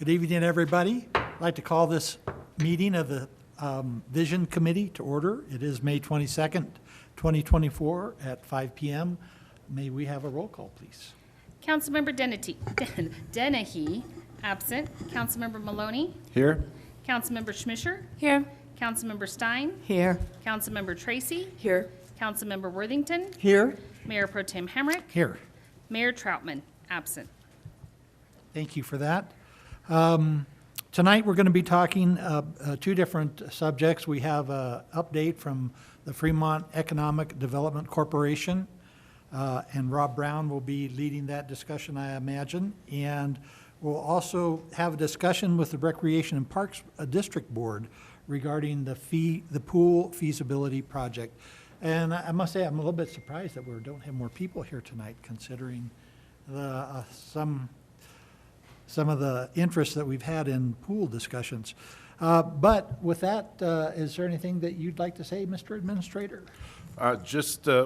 Good evening, everybody. I'd like to call this meeting of the Vision Committee to order. It is May 22nd, 2024 at 5 p.m. May we have a roll call, please? Councilmember Dennehy, absent. Councilmember Maloney. Here. Councilmember Schmischer. Here. Councilmember Stein. Here. Councilmember Tracy. Here. Councilmember Worthington. Here. Mayor Pro Tem Hemrick. Here. Mayor Troutman, absent. Thank you for that. Tonight, we're going to be talking two different subjects. We have an update from the Fremont Economic Development Corporation, and Rob Brown will be leading that discussion, I imagine. And we'll also have a discussion with the Recreation and Parks District Board regarding the pool feasibility project. And I must say, I'm a little bit surprised that we don't have more people here tonight, considering some of the interest that we've had in pool discussions. But with that, is there anything that you'd like to say, Mr. Administrator?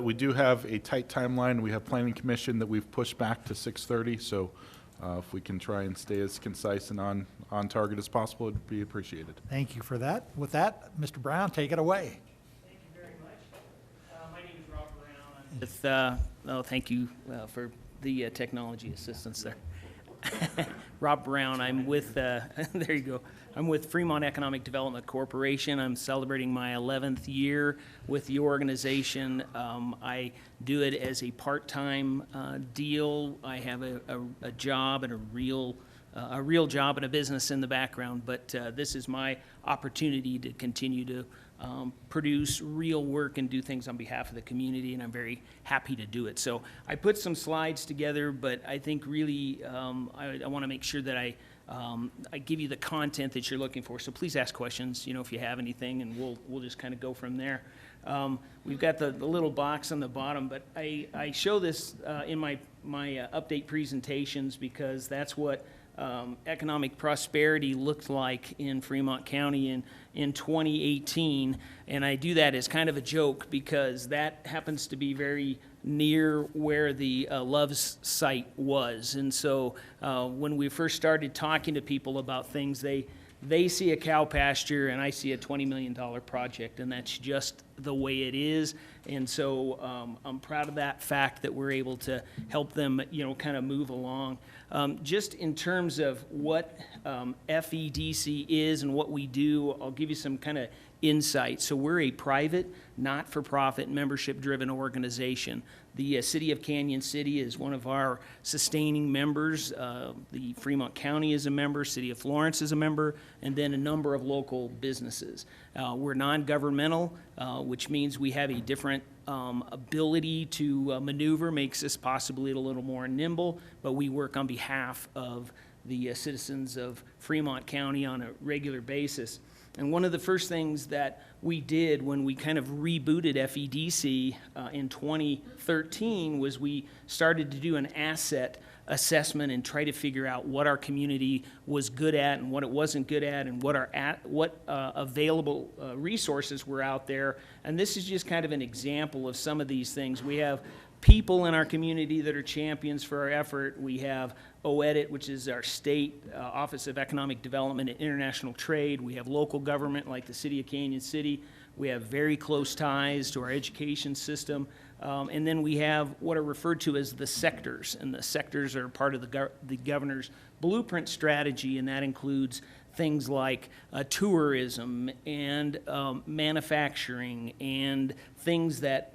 We do have a tight timeline. We have Planning Commission that we've pushed back to 6:30, so if we can try and stay as concise and on target as possible, it'd be appreciated. Thank you for that. With that, Mr. Brown, take it away. Thank you very much. My name is Rob Brown. I'm with, thank you for the technology assistance there. Rob Brown, I'm with, there you go. I'm with Fremont Economic Development Corporation. I'm celebrating my 11th year with the organization. I do it as a part-time deal. I have a job and a real job and a business in the background, but this is my opportunity to continue to produce real work and do things on behalf of the community, and I'm very happy to do it. So I put some slides together, but I think really I want to make sure that I give you the content that you're looking for. So please ask questions, if you have anything, and we'll just kind of go from there. We've got the little box on the bottom, but I show this in my update presentations because that's what economic prosperity looked like in Fremont County in 2018, and I do that as kind of a joke because that happens to be very near where the Love's site was. And so when we first started talking to people about things, they see a cow pasture and I see a $20 million project, and that's just the way it is. And so I'm proud of that fact that we're able to help them, kind of move along. Just in terms of what FEDC is and what we do, I'll give you some kind of insight. So we're a private, not-for-profit, membership-driven organization. The City of Canyon City is one of our sustaining members. The Fremont County is a member, City of Florence is a member, and then a number of local businesses. We're non-governmental, which means we have a different ability to maneuver, makes us possibly a little more nimble, but we work on behalf of the citizens of Fremont County on a regular basis. And one of the first things that we did when we kind of rebooted FEDC in 2013 was we started to do an asset assessment and try to figure out what our community was good at and what it wasn't good at, and what available resources were out there. And this is just kind of an example of some of these things. We have people in our community that are champions for our effort. We have OEDIT, which is our state Office of Economic Development and International Trade. We have local government like the City of Canyon City. We have very close ties to our education system. And then we have what are referred to as the sectors, and the sectors are part of the governor's blueprint strategy, and that includes things like tourism and manufacturing and things that,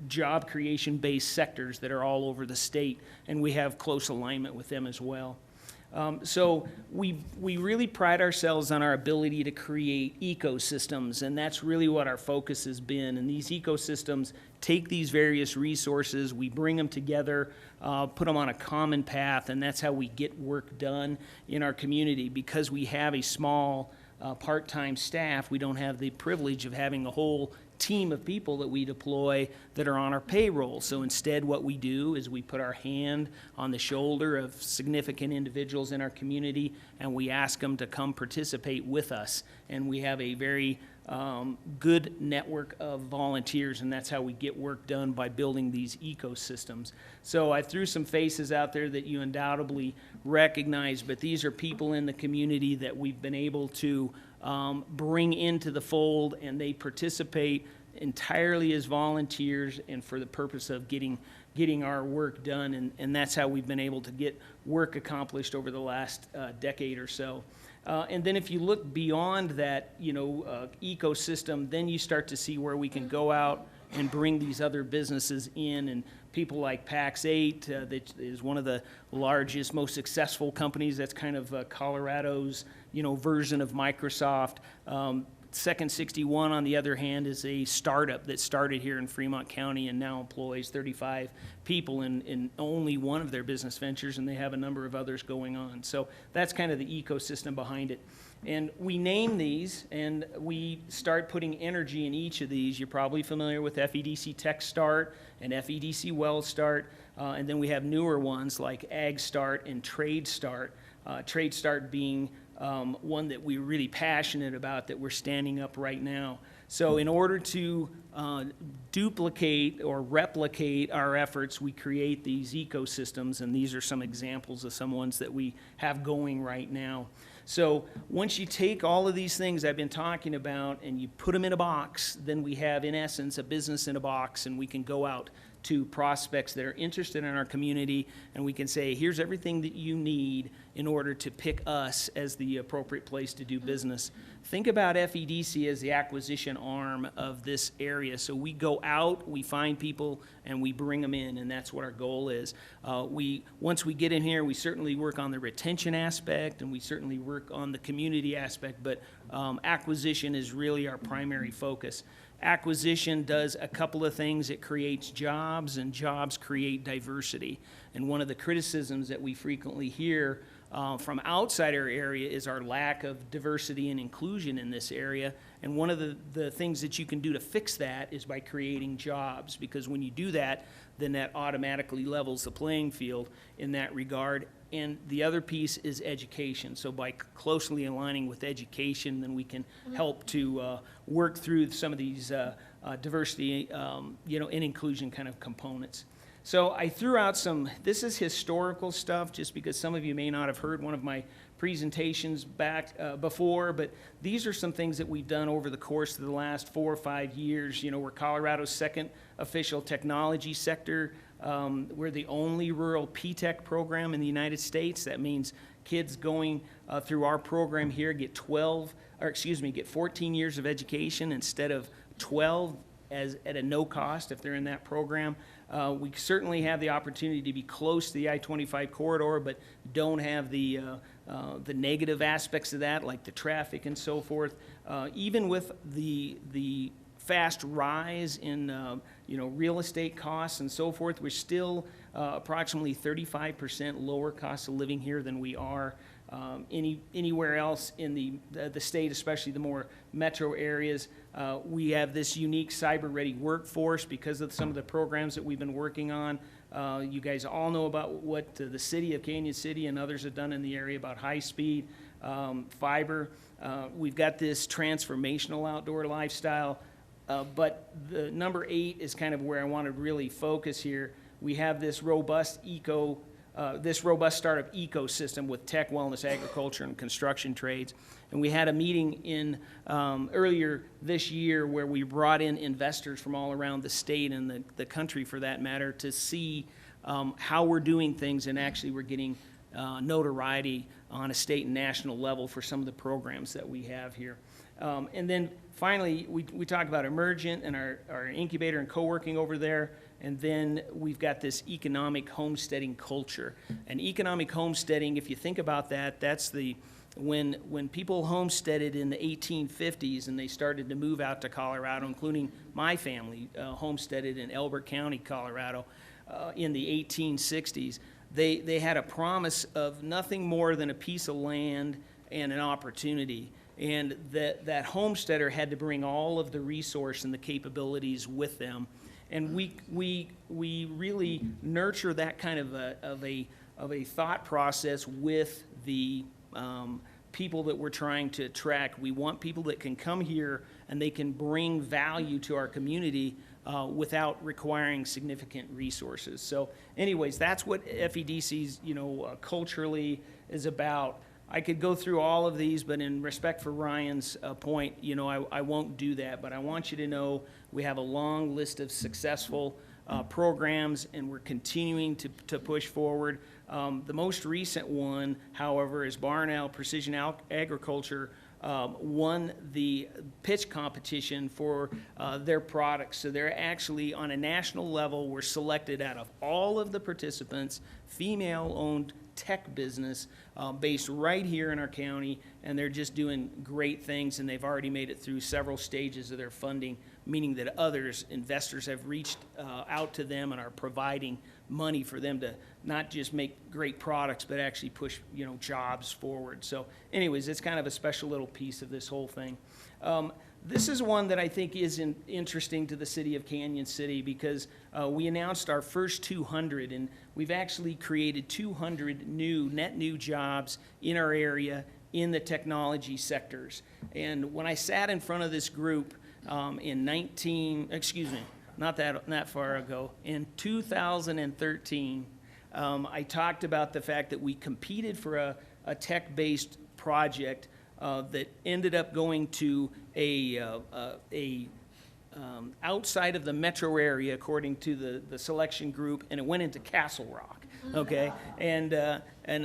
job creation-based sectors that are all over the state, and we have close alignment with them as well. So we really pride ourselves on our ability to create ecosystems, and that's really what our focus has been. And these ecosystems take these various resources, we bring them together, put them on a common path, and that's how we get work done in our community. Because we have a small part-time staff, we don't have the privilege of having a whole team of people that we deploy that are on our payroll. So instead what we do is we put our hand on the shoulder of significant individuals in our community and we ask them to come participate with us. And we have a very good network of volunteers, and that's how we get work done, by building these ecosystems. So I threw some faces out there that you undoubtedly recognize, but these are people in the community that we've been able to bring into the fold, and they participate entirely as volunteers and for the purpose of getting our work done, and that's how we've been able to get work accomplished over the last decade or so. And then if you look beyond that, ecosystem, then you start to see where we can go out and bring these other businesses in, and people like Pax8, that is one of the largest, most successful companies. That's kind of Colorado's, version of Microsoft. Second 61, on the other hand, is a startup that started here in Fremont County and now employs 35 people in only one of their business ventures, and they have a number of others going on. So that's kind of the ecosystem behind it. And we name these, and we start putting energy in each of these. You're probably familiar with FEDC Tech Start and FEDC Well Start, and then we have newer ones like Ag Start and Trade Start. Trade Start being one that we're really passionate about, that we're standing up right now. So in order to duplicate or replicate our efforts, we create these ecosystems, and these are some examples of some ones that we have going right now. So once you take all of these things I've been talking about and you put them in a box, then we have, in essence, a business in a box, and we can go out to prospects that are interested in our community, and we can say, here's everything that you need in order to pick us as the appropriate place to do business. Think about FEDC as the acquisition arm of this area. So we go out, we find people, and we bring them in, and that's what our goal is. Once we get in here, we certainly work on the retention aspect, and we certainly work on the community aspect, but acquisition is really our primary focus. Acquisition does a couple of things. It creates jobs, and jobs create diversity. And one of the criticisms that we frequently hear from outside our area is our lack of diversity and inclusion in this area. And one of the things that you can do to fix that is by creating jobs, because when you do that, then that automatically levels the playing field in that regard. And the other piece is education. So by closely aligning with education, then we can help to work through some of these diversity, and inclusion kind of components. So I threw out this is historical stuff, just because some of you may not have heard one of my presentations back before, but these are some things that we've done over the course of the last 4 or 5 years. We're Colorado's second official technology sector. We're the only rural P-TECH program in the United States. That means kids going through our program here get 14 years of education instead of 12 at a no cost if they're in that program. We certainly have the opportunity to be close to the I-25 corridor, but don't have the negative aspects of that, like the traffic and so forth. Even with the fast rise in real estate costs and so forth, we're still approximately 35% lower cost of living here than we are anywhere else in the state, especially the more metro areas. We have this unique cyber-ready workforce because of some of the programs that we've been working on. You guys all know about what the city of Canyon City and others have done in the area about high-speed fiber. We've got this transformational outdoor lifestyle. But the number 8 is kind of where I want to really focus here. We have this robust startup ecosystem with tech, wellness, agriculture, and construction trades. And we had a meeting in earlier this year where we brought in investors from all around the state and the country, for that matter, to see how we're doing things, and actually we're getting notoriety on a state and national level for some of the programs that we have here. And then finally, we talk about Emergent and our incubator and co-working over there. And then we've got this economic homesteading culture. And economic homesteading, if you think about that, that's when people homesteaded in the 1850s and they started to move out to Colorado, including my family homesteaded in Elbert County, Colorado, in the 1860s. They had a promise of nothing more than a piece of land and an opportunity. And that homesteader had to bring all of the resource and the capabilities with them. And we really nurture that kind of a thought process with the people that we're trying to attract. We want people that can come here and they can bring value to our community without requiring significant resources. So anyways, that's what FEDC's, culturally is about. I could go through all of these, but in respect for Ryan's point, I won't do that. But I want you to know we have a long list of successful programs, and we're continuing to push forward. The most recent one, however, is Barnell Precision Agriculture won the pitch competition for their products. So they're actually, on a national level, were selected out of all of the participants, female-owned tech business based right here in our county, and they're just doing great things, and they've already made it through several stages of their funding, meaning that others, investors, have reached out to them and are providing money for them to not just make great products, but actually push, jobs forward. So anyways, it's kind of a special little piece of this whole thing. This is one that I think is interesting to the city of Canyon City because we announced our first 200, and we've actually created 200 net new jobs in our area in the technology sectors. And when I sat in front of this group not that far ago, in 2013, I talked about the fact that we competed for a tech-based project that ended up going to outside of the metro area, according to the selection group, and it went into Castle Rock. Okay, and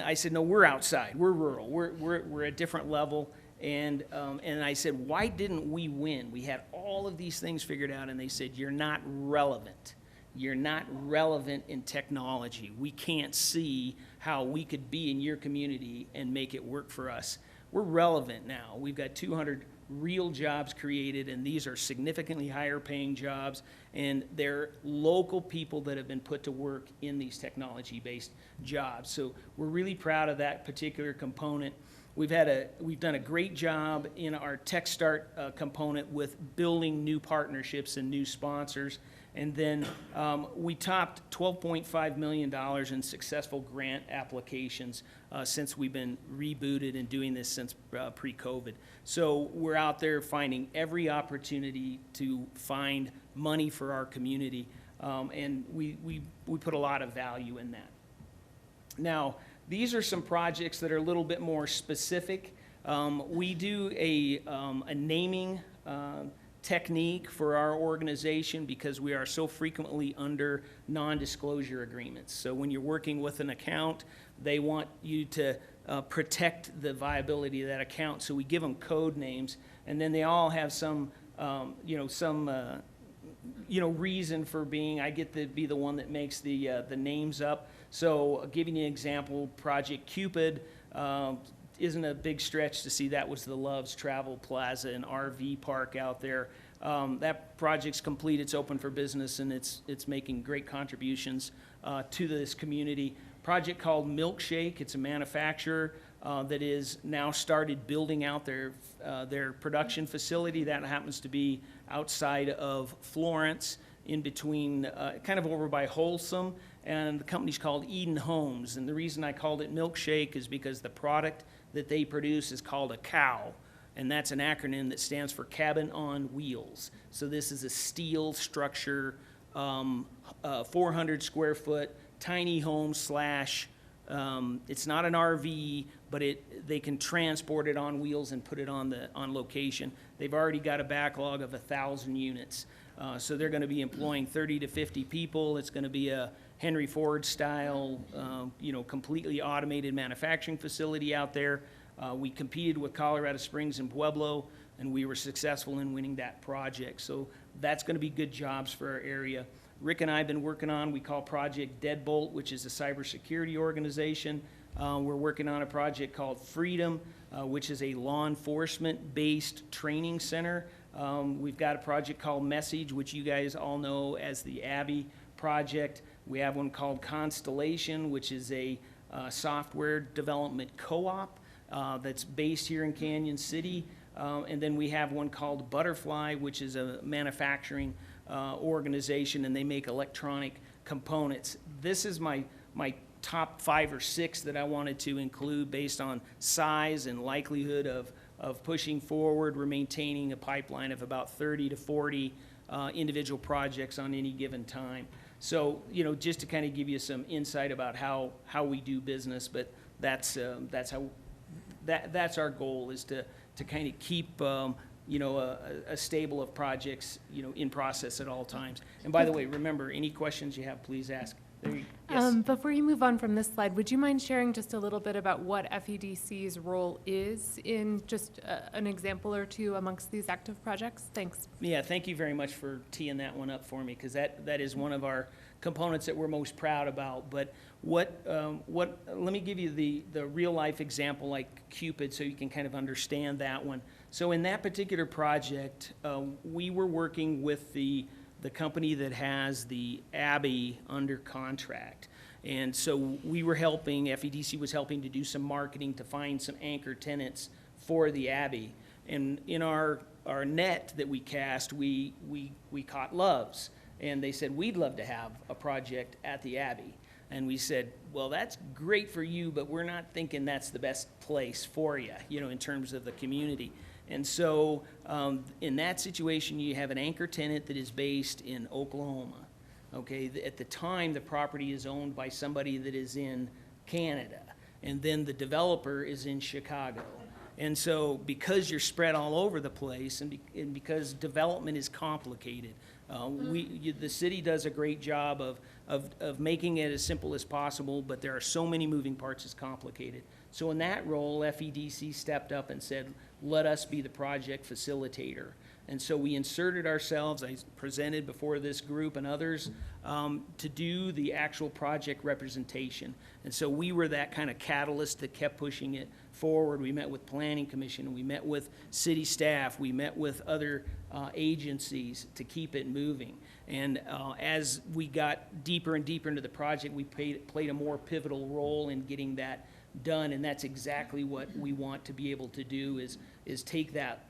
I said, no, we're outside. We're rural. We're a different level. And I said, why didn't we win? We had all of these things figured out, and they said, you're not relevant. You're not relevant in technology. We can't see how we could be in your community and make it work for us. We're relevant now. We've got 200 real jobs created, and these are significantly higher paying jobs, and they're local people that have been put to work in these technology-based jobs. So we're really proud of that particular component. We've done a great job in our Tech Start component with building new partnerships and new sponsors. And then we topped $12.5 million in successful grant applications since we've been rebooted and doing this since pre-COVID. So we're out there finding every opportunity to find money for our community, and we put a lot of value in that. Now, these are some projects that are a little bit more specific. We do a naming technique for our organization because we are so frequently under non-disclosure agreements. So when you're working with an account, they want you to protect the viability of that account. So we give them code names, and then they all have some reason for being. I get to be the one that makes the names up. So giving you an example, Project Cupid isn't a big stretch to see that was the Love's Travel Plaza and RV park out there. That project's complete, it's open for business, and it's making great contributions to this community. Project called Milkshake, it's a manufacturer that is now started building out their production facility. That happens to be outside of Florence, in between, kind of over by Wholesome, and the company's called Eden Homes. And the reason I called it Milkshake is because the product that they produce is called a COW, and that's an acronym that stands for Cabin on Wheels. So this is a steel structure, 400 square foot, tiny home slash, it's not an RV, but they can transport it on wheels and put it on location. They've already got a backlog of 1,000 units. So they're going to be employing 30 to 50 people. It's going to be a Henry Ford style, completely automated manufacturing facility out there. We competed with Colorado Springs and Pueblo, and we were successful in winning that project. So that's going to be good jobs for our area. Rick and I have been working on, we call Project Deadbolt, which is a cybersecurity organization. We're working on a project called Freedom, which is a law enforcement-based training center. We've got a project called Message, which you guys all know as the Abby project. We have one called Constellation, which is a software development co-op that's based here in Canyon City. And then we have one called Butterfly, which is a manufacturing organization, and they make electronic components. This is my top 5 or 6 that I wanted to include based on size and likelihood of pushing forward. We're maintaining a pipeline of about 30 to 40 individual projects on any given time. So, you know, just to kind of give you some insight about how we do business, but that's our goal, is to kind of keep, you know, a stable of projects, you know, in process at all times. And by the way, remember, any questions you have, please ask. There you, yes. Before you move on from this slide, would you mind sharing just a little bit about what FEDC's role is in just an example or two amongst these active projects? Thanks. Yeah, thank you very much for teeing that one up for me, because that is one of our components that we're most proud about. But let me give you the real life example, like Cupid, so you can kind of understand that one. So in that particular project, we were working with the company that has the Abbey under contract. And so we were helping, FEDC was helping to do some marketing to find some anchor tenants for the Abbey. And in our net that we cast, we caught Loves. And they said, we'd love to have a project at the Abbey. And we said, well, that's great for you, but we're not thinking that's the best place for you, you know, in terms of the community. And so in that situation, you have an anchor tenant that is based in Oklahoma. Okay, at the time, the property is owned by somebody that is in Canada, and then the developer is in Chicago. And so because you're spread all over the place, and because development is complicated, the city does a great job of making it as simple as possible, but there are so many moving parts, it's complicated. So in that role, FEDC stepped up and said, let us be the project facilitator. And so we inserted ourselves, I presented before this group and others, to do the actual project representation. And so we were that kind of catalyst that kept pushing it forward. We met with Planning Commission, we met with city staff, we met with other agencies to keep it moving. And as we got deeper and deeper into the project, we played a more pivotal role in getting that done. And that's exactly what we want to be able to do, is take that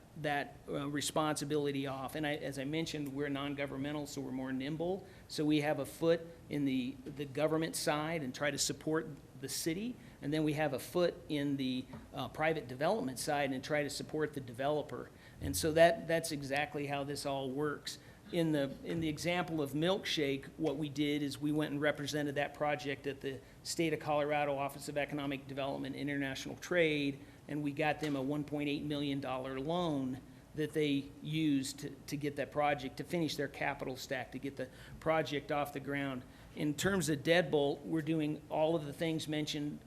responsibility off. And as I mentioned, we're non-governmental, so we're more nimble. So we have a foot in the government side and try to support the city, and then we have a foot in the private development side and try to support the developer. And so that's exactly how this all works. In the example of Milkshake, what we did is we went and represented that project at the State of Colorado Office of Economic Development and International Trade, and we got them a $1.8 million loan that they used to get that project, to finish their capital stack, to get the project off the ground. In terms of Deadbolt, we're doing all of the things mentioned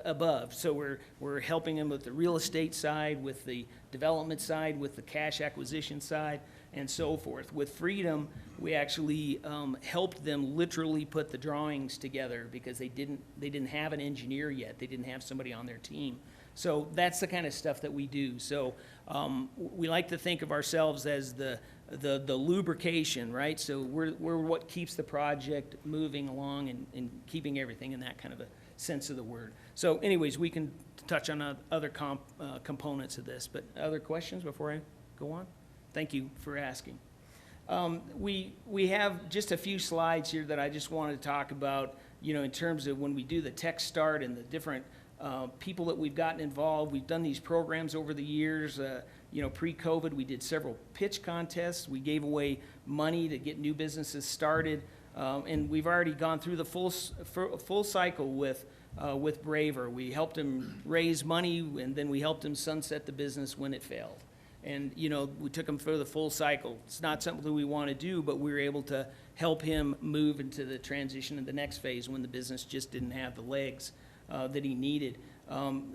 above. So we're helping them with the real estate side, with the development side, with the cash acquisition side, and so forth. With Freedom, we actually helped them literally put the drawings together, because they didn't have an engineer yet. They didn't have somebody on their team. So that's the kind of stuff that we do. So we like to think of ourselves as the lubrication, right? So we're what keeps the project moving along and keeping everything in that kind of a sense of the word. So anyways, we can touch on other components of this. But other questions before I go on? Thank you for asking. We have just a few slides here that I just wanted to talk about, you know, in terms of when we do the Tech Start and the different people that we've gotten involved. We've done these programs over the years. You know, pre-COVID, we did several pitch contests. We gave away money to get new businesses started. And we've already gone through the full cycle with Braver. We helped them raise money, and then we helped them sunset the business when it failed. And, you know, we took him through the full cycle. It's not something that we want to do, but we were able to help him move into the transition in the next phase when the business just didn't have the legs that he needed.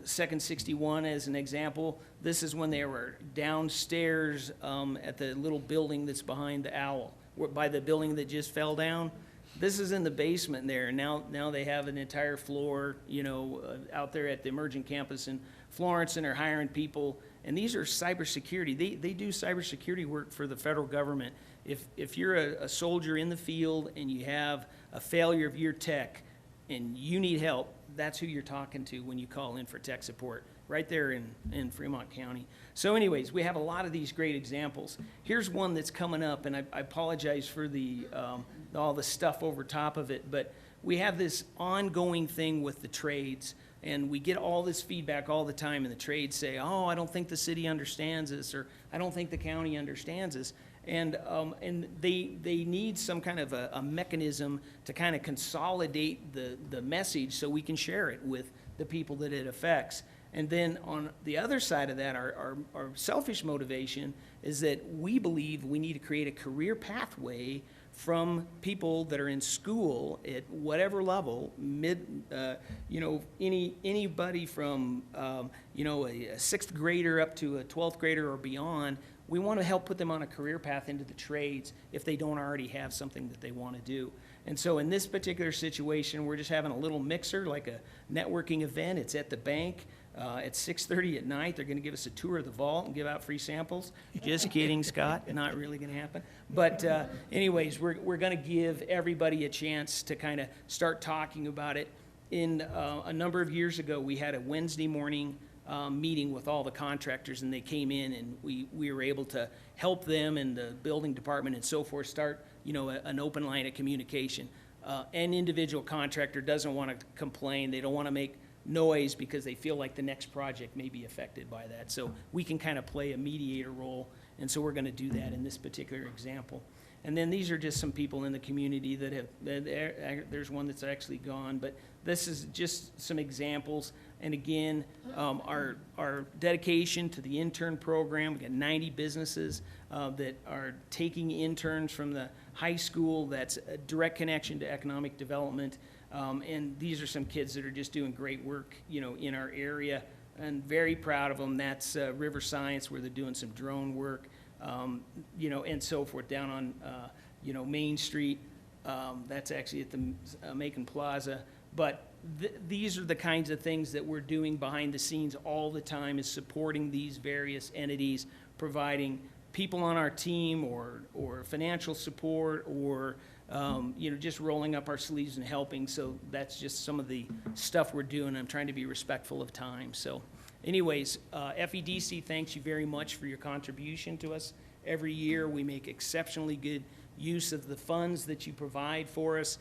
Second 61 as an example, this is when they were downstairs at the little building that's behind the Owl, by the building that just fell down. This is in the basement there. Now they have an entire floor, you know, out there at the Emergent Campus in Florence, and they're hiring people. And these are cybersecurity. They do cybersecurity work for the federal government. If you're a soldier in the field and you have a failure of your tech and you need help, that's who you're talking to when you call in for tech support, right there in Fremont County. So anyways, we have a lot of these great examples. Here's one that's coming up, and I apologize for the all the stuff over top of it. But we have this ongoing thing with the trades, and we get all this feedback all the time, and the trades say, oh, I don't think the city understands this, or I don't think the county understands this. And they need some kind of a mechanism to kind of consolidate the message so we can share it with the people that it affects. And then on the other side of that, our selfish motivation is that we believe we need to create a career pathway from people that are in school at whatever level, anybody from, a sixth grader up to a 12th grader or beyond. We want to help put them on a career path into the trades if they don't already have something that they want to do. And so in this particular situation, we're just having a little mixer, like a networking event. It's at the bank. At 6:30 at night, they're going to give us a tour of the vault and give out free samples. Just kidding, Scott. Not really going to happen. But anyways, we're going to give everybody a chance to kind of start talking about it. In a number of years ago, we had a Wednesday morning meeting with all the contractors, and they came in, and we were able to help them and the building department and so forth start, an open line of communication. An individual contractor doesn't want to complain. They don't want to make noise because they feel like the next project may be affected by that. So we can kind of play a mediator role, and so we're going to do that in this particular example. And then these are just some people in the community that have, there's one that's actually gone, but this is just some examples. And again, our dedication to the intern program, we got 90 businesses that are taking interns from the high school. That's a direct connection to economic development. And these are some kids that are just doing great work, in our area, and very proud of them. That's River Science, where they're doing some drone work, and so forth down on, Main Street. That's actually at the Macon Plaza. But these are the kinds of things that we're doing behind the scenes all the time, is supporting these various entities, providing people on our team or financial support or just rolling up our sleeves and helping. So that's just some of the stuff we're doing. I'm trying to be respectful of time. So anyways, FEDC thanks you very much for your contribution to us. Every year we make exceptionally good use of the funds that you provide for us.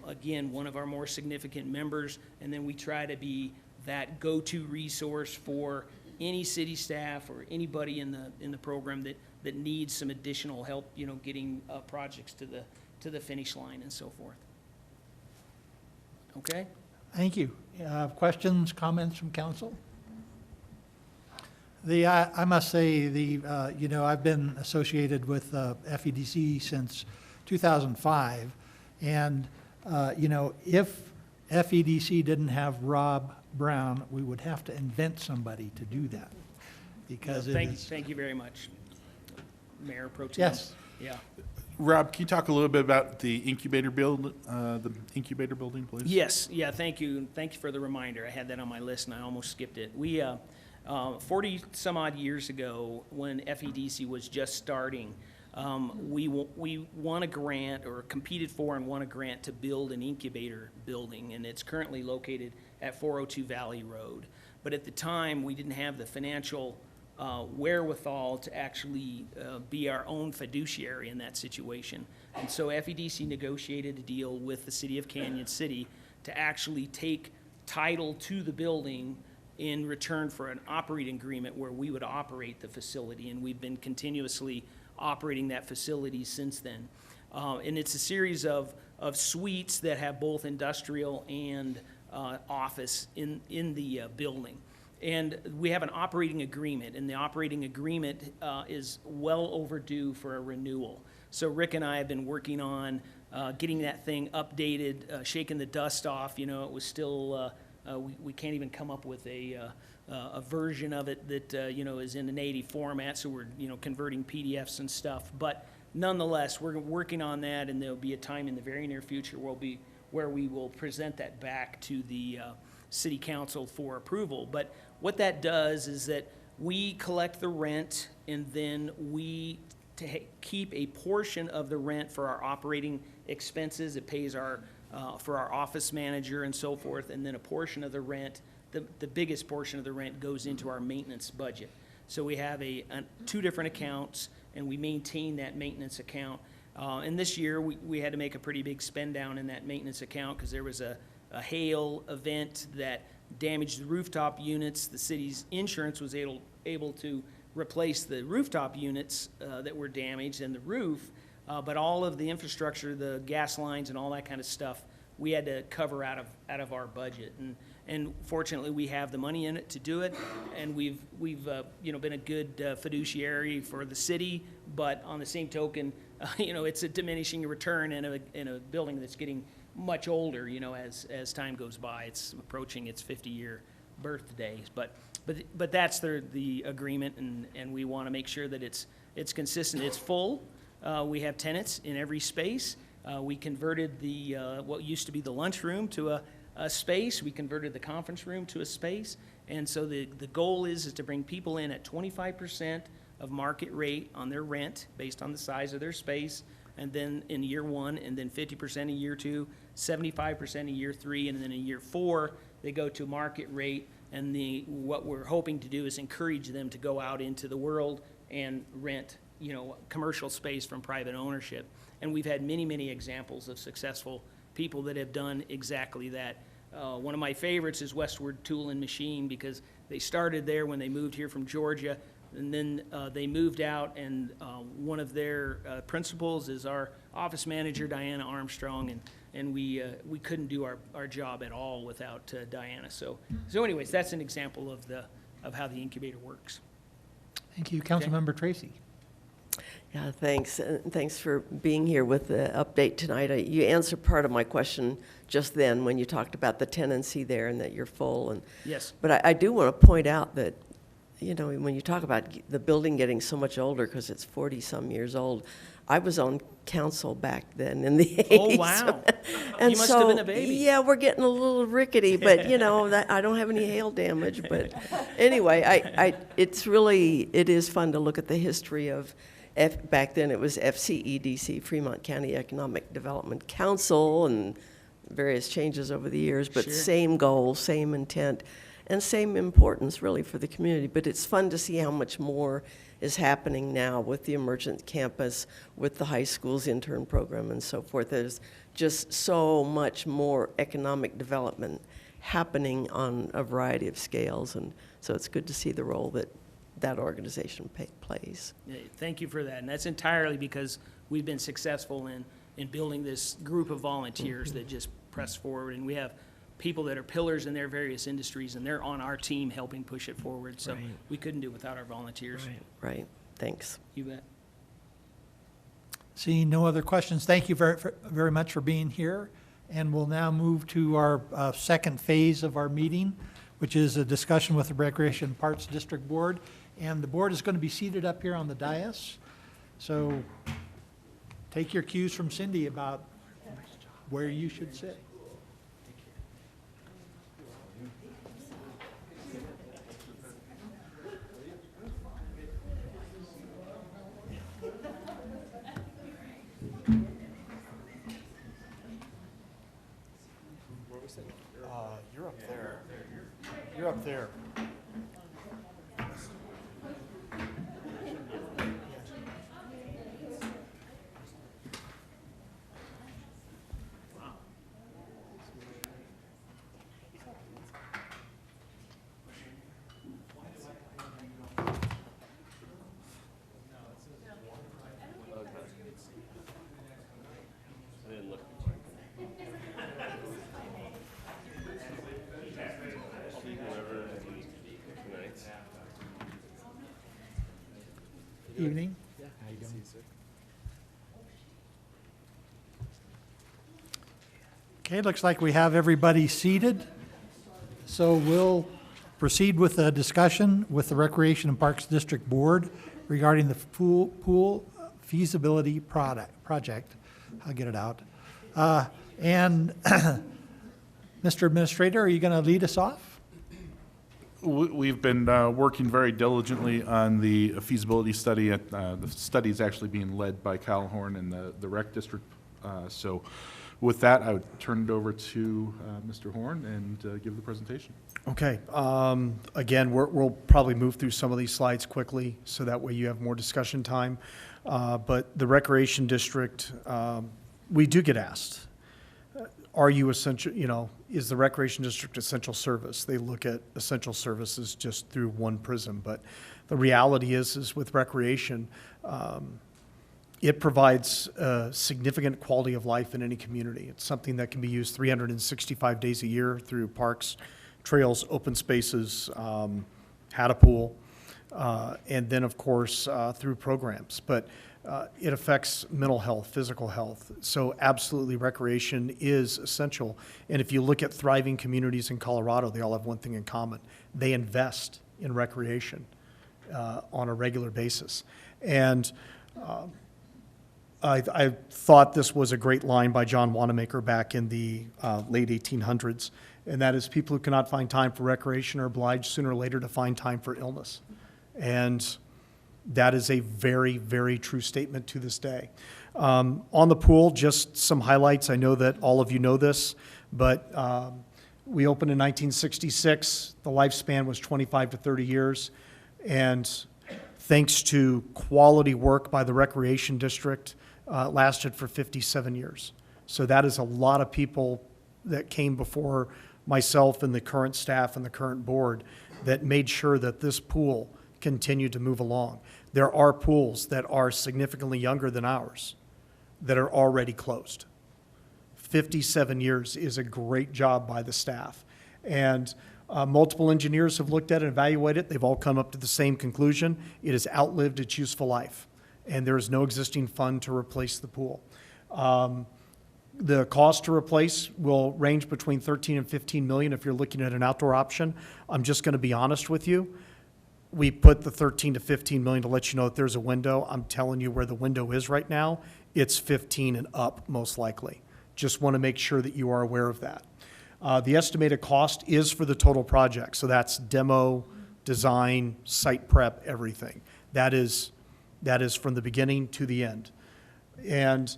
Again, one of our more significant members, and then we try to be that go-to resource for any city staff or anybody in the program that needs some additional help, getting projects to the finish line and so forth. Okay? Thank you. Questions, comments from council? I must say, I've been associated with FEDC since 2005, and, if FEDC didn't have Rob Brown, we would have to invent somebody to do that, because Thank you very much, Mayor Pro Tem. Yes. Yeah. Rob, can you talk a little bit about the incubator building, please? Yes, yeah, thank you. Thank you for the reminder. I had that on my list and I almost skipped it. We, 40 some odd years ago, when FEDC was just starting, we won a grant, or competed for and won a grant to build an incubator building, and it's currently located at 402 Valley Road. But at the time, we didn't have the financial wherewithal to actually be our own fiduciary in that situation. And so FEDC negotiated a deal with the city of Canyon City to actually take title to the building in return for an operating agreement where we would operate the facility. And we've been continuously operating that facility since then. And it's a series of suites that have both industrial and office in the building. And we have an operating agreement, and the operating agreement is well overdue for a renewal. So Rick and I have been working on getting that thing updated, shaking the dust off. It was still, we can't even come up with a version of it that, is in an 80 format, so we're, converting PDFs and stuff. But nonetheless, we're working on that, and there'll be a time in the very near future where we will present that back to the City Council for approval. But what that does is that we collect the rent, and then we keep a portion of the rent for our operating expenses. It pays for our office manager and so forth, and then a portion of the rent, the biggest portion of the rent, goes into our maintenance budget. So we have two different accounts, and we maintain that maintenance account. And this year, we had to make a pretty big spend down in that maintenance account because there was a hail event that damaged the rooftop units. The city's insurance was able to replace the rooftop units that were damaged and the roof, but all of the infrastructure, the gas lines and all that kind of stuff, we had to cover out of our budget. And fortunately, we have the money in it to do it, and we've been a good fiduciary for the city, but on the same token, it's a diminishing return in a building that's getting much older, as time goes by. It's approaching its 50-year birthday, but that's the agreement, and we want to make sure that it's consistent. It's full. We have tenants in every space. We converted what used to be the lunchroom to a space. We converted the conference room to a space. And so the goal is to bring people in at 25% of market rate on their rent based on the size of their space, and then in year one, and then 50% in year two, 75% in year three, and then in year four, they go to market rate. And what we're hoping to do is encourage them to go out into the world and rent, commercial space from private ownership. And we've had many, many examples of successful people that have done exactly that. One of my favorites is Westward Tool and Machine, because they started there when they moved here from Georgia, and then they moved out, and one of their principals is our office manager, Diana Armstrong, and we couldn't do our job at all without Diana. So anyways, that's an example of how the incubator works. Thank you. Councilmember Tracy. Yeah, thanks. Thanks for being here with the update tonight. You answered part of my question just then when you talked about the tenancy there and that you're full. Yes. But I do want to point out that, when you talk about the building getting so much older because it's 40-some years old, I was on council back then in the 80s. Oh, wow. And You must so, have been a baby. Yeah, we're getting a little rickety, but, I don't have any hail damage. But anyway, it is fun to look at the history of back then it was FCEDC, Fremont County Economic Development Council, and various changes over the years, but Sure. Same goal, same intent, and same importance really for the community. But it's fun to see how much more is happening now with the Emergent Campus, with the high school's intern program and so forth. There's just so much more economic development happening on a variety of scales, and so it's good to see the role that organization plays. Yeah, thank you for that. And that's entirely because we've been successful in building this group of volunteers that just press forward. And we have people that are pillars in their various industries, and they're on our team helping push it forward. So Right. we couldn't do it without our volunteers. Right. Thanks. You bet. Seeing no other questions, thank you very much for being here. And we'll now move to our second phase of our meeting, which is a discussion with the Recreation and Parks District Board. And the board is going to be seated up here on the dais. So take your cues from Cindy about where you should sit. You're up there. You're up there. Evening. Okay, looks like we have everybody seated. So we'll proceed with a discussion with the Recreation and Parks District Board regarding the pool feasibility project. I'll get it out. And Mr. Administrator, are you going to lead us off? We've been working very diligently on the feasibility study. The study is actually being led by Calhorn and the Rec District. So with that, I would turn it over to Mr. Horn and give the presentation. Okay. Again, we'll probably move through some of these slides quickly so that way you have more discussion time. But the Recreation District, we do get asked, are you essential, is the Recreation District essential service? They look at essential services just through one prism. But the reality is with recreation, it provides a significant quality of life in any community. It's something that can be used 365 days a year through parks, trails, open spaces, had a pool, and then, of course, through programs. But it affects mental health, physical health. So absolutely, recreation is essential. And if you look at thriving communities in Colorado, they all have one thing in common. They invest in recreation on a regular basis. And I thought this was a great line by John Wanamaker back in the late 1800s, and that is, people who cannot find time for recreation are obliged sooner or later to find time for illness. And that is a very, very true statement to this day. On the pool, just some highlights. I know that all of you know this, but we opened in 1966. The lifespan was 25 to 30 years. And thanks to quality work by the Recreation District, it lasted for 57 years. So that is a lot of people that came before myself and the current staff and the current board that made sure that this pool continued to move along. There are pools that are significantly younger than ours that are already closed. 57 years is a great job by the staff. And multiple engineers have looked at it and evaluated it. They've all come up to the same conclusion. It has outlived its useful life, and there is no existing fund to replace the pool. The cost to replace will range between 13 and 15 million if you're looking at an outdoor option. I'm just going to be honest with you. We put the 13 to 15 million to let you know that there's a window. I'm telling you where the window is right now. It's 15 and up, most likely. Just want to make sure that you are aware of that. The estimated cost is for the total project. So that's demo, design, site prep, everything. That is from the beginning to the end. And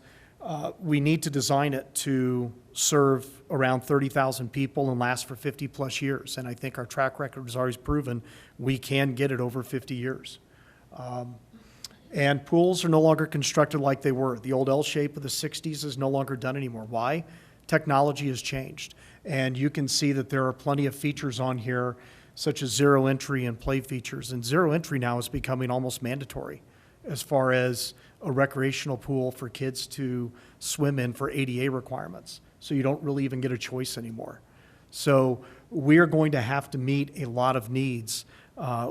we need to design it to serve around 30,000 people and last for 50 plus years. And I think our track record has always proven we can get it over 50 years. And pools are no longer constructed like they were. The old L shape of the 60s is no longer done anymore. Why? Technology has changed. And you can see that there are plenty of features on here, such as zero entry and play features. And zero entry now is becoming almost mandatory as far as a recreational pool for kids to swim in for ADA requirements. So you don't really even get a choice anymore. So we are going to have to meet a lot of needs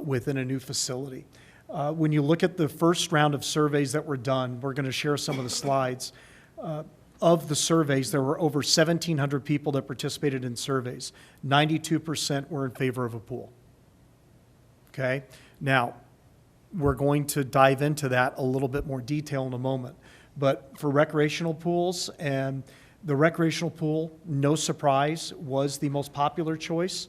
within a new facility. When you look at the first round of surveys that were done, we're going to share some of the slides. Of the surveys, there were over 1,700 people that participated in surveys. 92% were in favor of a pool. Okay? Now, we're going to dive into that a little bit more detail in a moment. But for recreational pools, and the recreational pool, no surprise, was the most popular choice.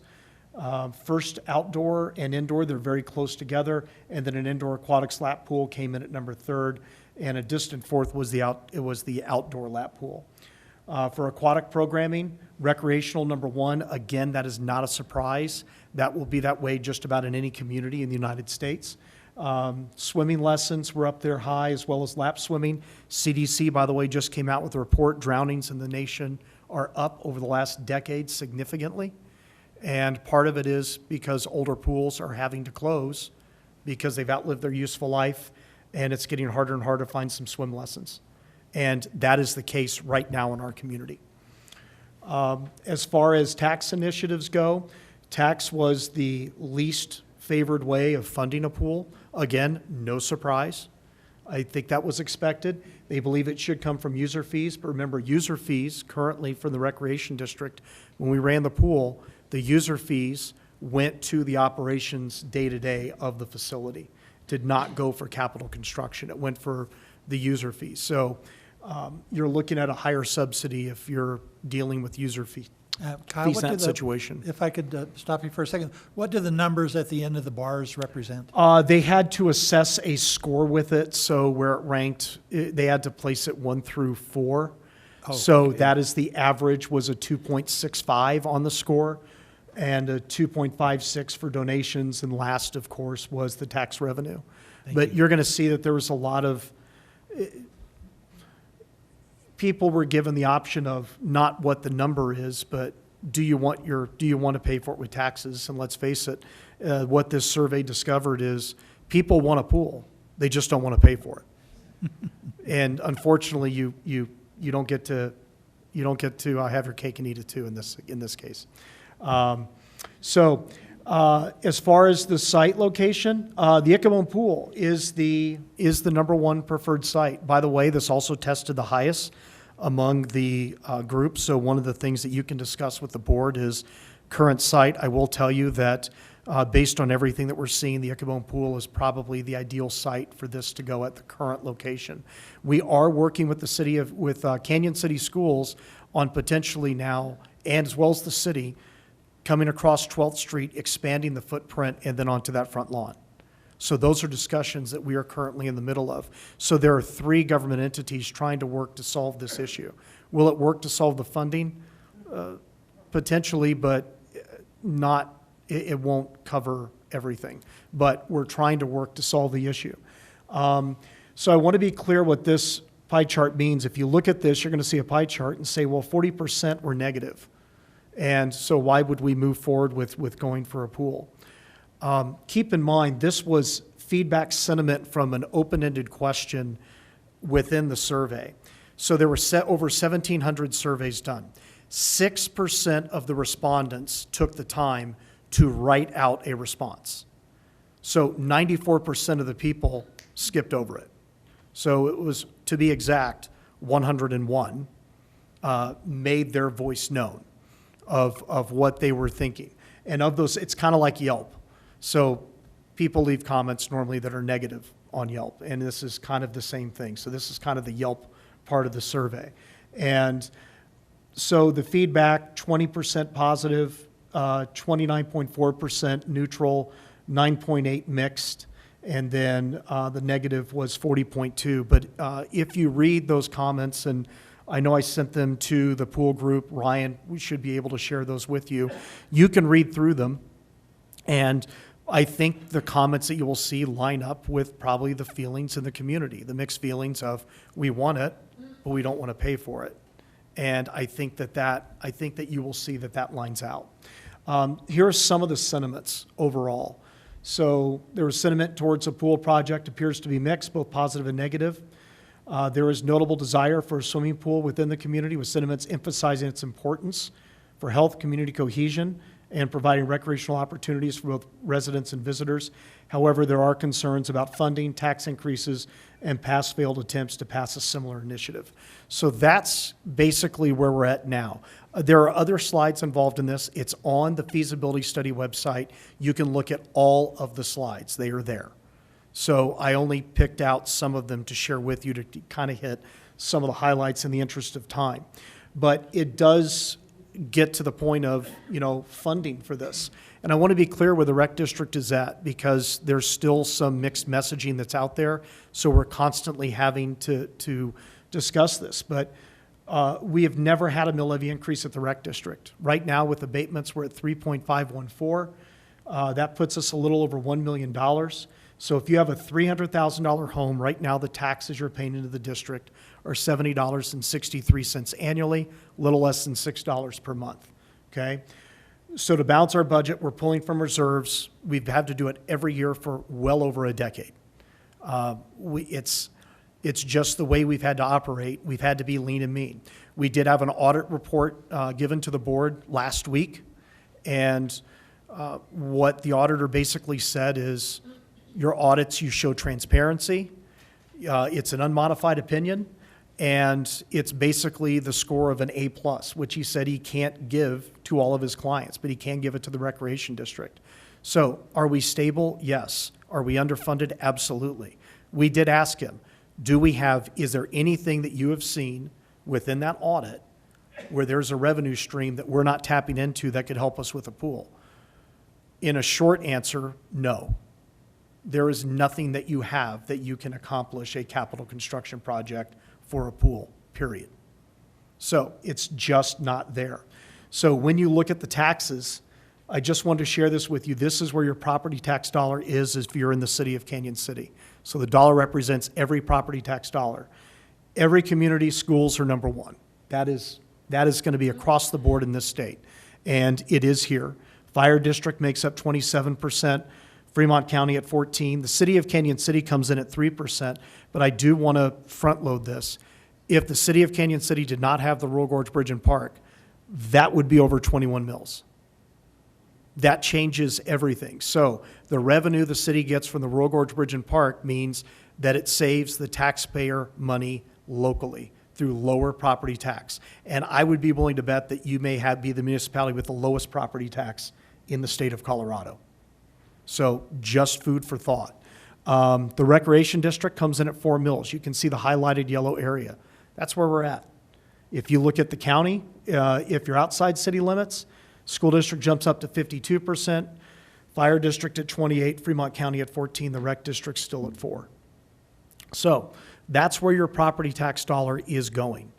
First, outdoor and indoor, they're very close together, and then an indoor aquatics lap pool came in at number 3rd, and a distant 4th was the outdoor lap pool. For aquatic programming, recreational number 1, again, that is not a surprise. That will be that way just about in any community in the United States. Swimming lessons were up there high, as well as lap swimming. CDC, by the way, just came out with a report. Drownings in the nation are up over the last decade significantly. And part of it is because older pools are having to close because they've outlived their useful life, and it's getting harder and harder to find some swim lessons. And that is the case right now in our community. As far as tax initiatives go, tax was the least favored way of funding a pool. Again, no surprise. I think that was expected. They believe it should come from user fees, but remember, user fees currently for the Recreation District, when we ran the pool, the user fees went to the operations day-to-day of the facility. Did not go for capital construction. It went for the user fees. So you're looking at a higher subsidy if you're dealing with user fees. Kyle, Fees what in do that situation. If I could stop you for a second, what do the numbers at the end of the bars represent? They had to assess a score with it, so where it ranked, they had to place it 1 through 4. Oh, So okay. that is the average was a 2.65 on the score, and a 2.56 for donations, and last, of course, was the tax revenue. But you're going to see that there was a lot of people were given the option of not what the number is, but do you want to pay for it with taxes? And let's face it, what this survey discovered is people want a pool. They just don't want to pay for it. And unfortunately, you don't get to have your cake and eat it too in this case. As far as the site location, the Ichabod Pool is the number one preferred site. By the way, this also tested the highest among the groups. So one of the things that you can discuss with the board is current site. I will tell you that based on everything that we're seeing, the Ichabod Pool is probably the ideal site for this to go at the current location. We are working with Canyon City Schools on potentially now, and as well as the city, coming across 12th Street, expanding the footprint, and then onto that front lawn. So those are discussions that we are currently in the middle of. So there are 3 government entities trying to work to solve this issue. Will it work to solve the funding? Potentially, but not. It won't cover everything. But we're trying to work to solve the issue. So I want to be clear what this pie chart means. If you look at this, you're going to see a pie chart and say, well, 40% were negative. And so why would we move forward with going for a pool? Keep in mind, this was feedback sentiment from an open-ended question within the survey. So there were over 1,700 surveys done. 6% of the respondents took the time to write out a response. So 94% of the people skipped over it. So it was, to be exact, 101 made their voice known of what they were thinking. And of those, it's kind of like Yelp. So people leave comments normally that are negative on Yelp, and this is kind of the same thing. So this is kind of the Yelp part of the survey. And so the feedback, 20% positive, 29.4% neutral, 9.8 mixed, and then the negative was 40.2. But if you read those comments, and I know I sent them to the pool group, Ryan, we should be able to share those with you. You can read through them, and I think the comments that you will see line up with probably the feelings in the community, the mixed feelings of we want it, but we don't want to pay for it. And I think that you will see that lines out. Here are some of the sentiments overall. So there was sentiment towards a pool project appears to be mixed, both positive and negative. There is notable desire for a swimming pool within the community, with sentiments emphasizing its importance for health, community cohesion, and providing recreational opportunities for both residents and visitors. However, there are concerns about funding, tax increases, and past failed attempts to pass a similar initiative. So that's basically where we're at now. There are other slides involved in this. It's on the feasibility study website. You can look at all of the slides. They are there. So I only picked out some of them to share with you to kind of hit some of the highlights in the interest of time. But it does get to the point of, funding for this. And I want to be clear where the rec district is at, because there's still some mixed messaging that's out there. So we're constantly having to discuss this. But we have never had a mill levy increase at the rec district. Right now with abatements, we're at 3.514. That puts us a little over $1 million. So if you have a $300,000 home, right now the taxes you're paying into the district are $70.63 annually, a little less than $6 per month, okay? So to balance our budget, we're pulling from reserves. We've had to do it every year for well over a decade. It's just the way we've had to operate. We've had to be lean and mean. We did have an audit report given to the board last week, and what the auditor basically said is, your audits, you show transparency. It's an unmodified opinion, and it's basically the score of an A+, which he said he can't give to all of his clients, but he can give it to the recreation district. So are we stable? Yes. Are we underfunded? Absolutely. We did ask him, is there anything that you have seen within that audit where there's a revenue stream that we're not tapping into that could help us with a pool? In a short answer, no. There is nothing that you have that you can accomplish a capital construction project for a pool, period. So it's just not there. So when you look at the taxes, I just wanted to share this with you. This is where your property tax dollar is if you're in the city of Canyon City. So the dollar represents every property tax dollar. Every community, schools are number one. That is going to be across the board in this state. And it is here. Fire district makes up 27%, Fremont County at 14%. The city of Canyon City comes in at 3%, but I do want to front load this. If the city of Canyon City did not have the Royal Gorge Bridge and Park, that would be over 21 mills. That changes everything. So the revenue the city gets from the Royal Gorge Bridge and Park means that it saves the taxpayer money locally through lower property tax. And I would be willing to bet that you may be the municipality with the lowest property tax in the state of Colorado. So just food for thought. The recreation district comes in at 4 mills. You can see the highlighted yellow area. That's where we're at. If you look at the county, if you're outside city limits, school district jumps up to 52%, fire district at 28%, Fremont County at 14%, the rec district still at 4%. So that's where your property tax dollar is going.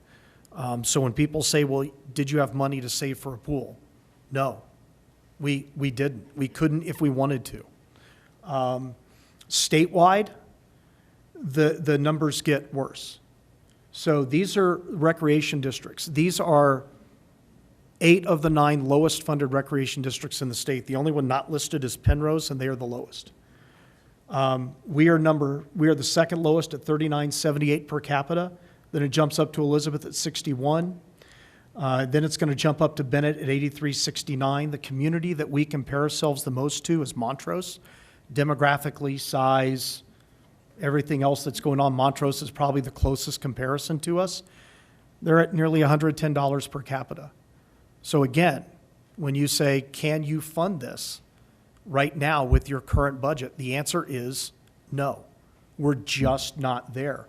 So when people say, well, did you have money to save for a pool? No, we didn't. We couldn't if we wanted to. Statewide, the numbers get worse. So these are recreation districts. These are 8 of the 9 lowest funded recreation districts in the state. The only one not listed is Penrose, and they are the lowest. We are the second lowest at $39.78 per capita. Then it jumps up to Elizabeth at 61. Then it's going to jump up to Bennett at 83.69. The community that we compare ourselves the most to is Montrose. Demographically, size, everything else that's going on, Montrose is probably the closest comparison to us. They're at nearly $110 per capita. So again, when you say, can you fund this right now with your current budget? The answer is no. We're just not there.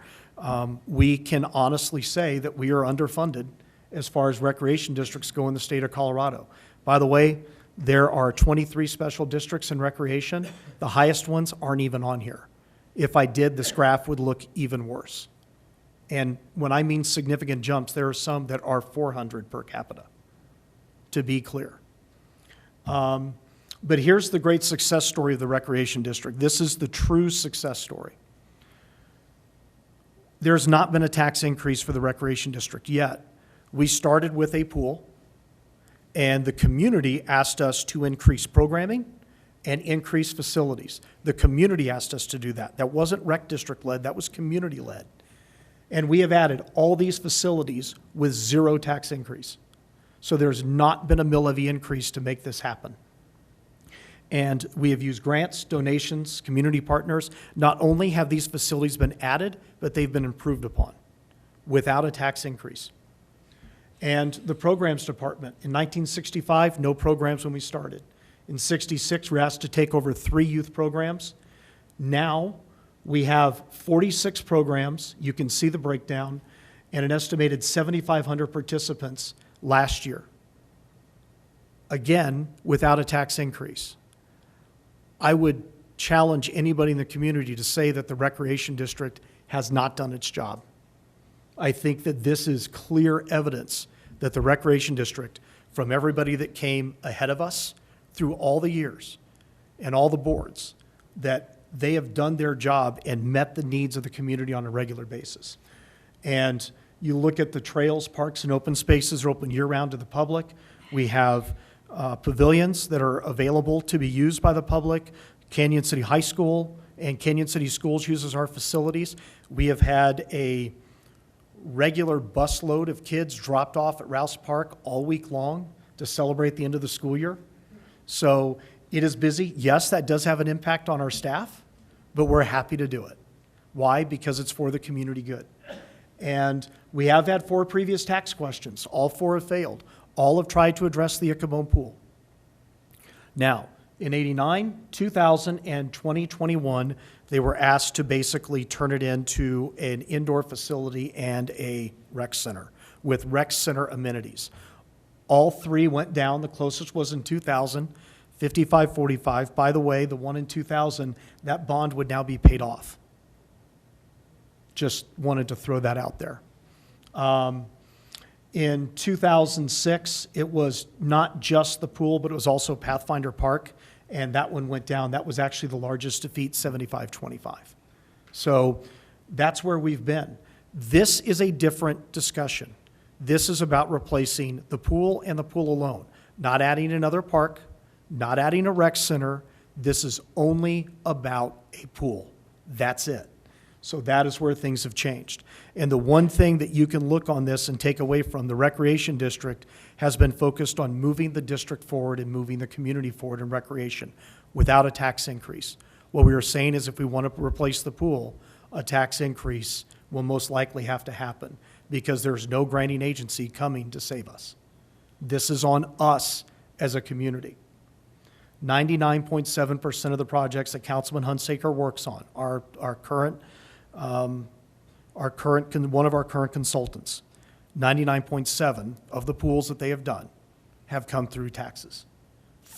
We can honestly say that we are underfunded as far as recreation districts go in the state of Colorado. By the way, there are 23 special districts in recreation. The highest ones aren't even on here. If I did, this graph would look even worse. And when I mean significant jumps, there are some that are 400 per capita, to be clear. But here's the great success story of the recreation district. This is the true success story. There's not been a tax increase for the recreation district yet. We started with a pool, and the community asked us to increase programming and increase facilities. The community asked us to do that. That wasn't rec district led, that was community led. And we have added all these facilities with 0 tax increase. So there's not been a mill levy increase to make this happen. And we have used grants, donations, community partners. Not only have these facilities been added, but they've been improved upon without a tax increase. And the programs department, in 1965, no programs when we started. In 66, we were asked to take over 3 youth programs. Now we have 46 programs. You can see the breakdown, and an estimated 7,500 participants last year. Again, without a tax increase. I would challenge anybody in the community to say that the recreation district has not done its job. I think that this is clear evidence that the recreation district, from everybody that came ahead of us through all the years and all the boards, that they have done their job and met the needs of the community on a regular basis. And you look at the trails, parks, and open spaces are open year-round to the public. We have pavilions that are available to be used by the public. Canyon City High School and Canyon City Schools uses our facilities. We have had a regular busload of kids dropped off at Rouse Park all week long to celebrate the end of the school year. So it is busy. Yes, that does have an impact on our staff, but we're happy to do it. Why? Because it's for the community good. And we have had 4 previous tax questions. All 4 have failed. All have tried to address the Ichabod pool. Now, in 89, 2000, and 2021, they were asked to basically turn it into an indoor facility and a rec center with rec center amenities. All 3 went down. The closest was in 2000, 55-45. By the way, the one in 2000, that bond would now be paid off. Just wanted to throw that out there. In 2006, it was not just the pool, but it was also Pathfinder Park, and that one went down. That was actually the largest defeat, 75-25. So that's where we've been. This is a different discussion. This is about replacing the pool and the pool alone, not adding another park, not adding a rec center. This is only about a pool. That's it. So that is where things have changed. And the one thing that you can look on this and take away from the recreation district has been focused on moving the district forward and moving the community forward in recreation without a tax increase. What we are saying is if we want to replace the pool, a tax increase will most likely have to happen because there's no granting agency coming to save us. This is on us as a community. 99.7% of the projects that Councilman Hunsaker works on are one of our current consultants. 99.7 of the pools that they have done have come through taxes.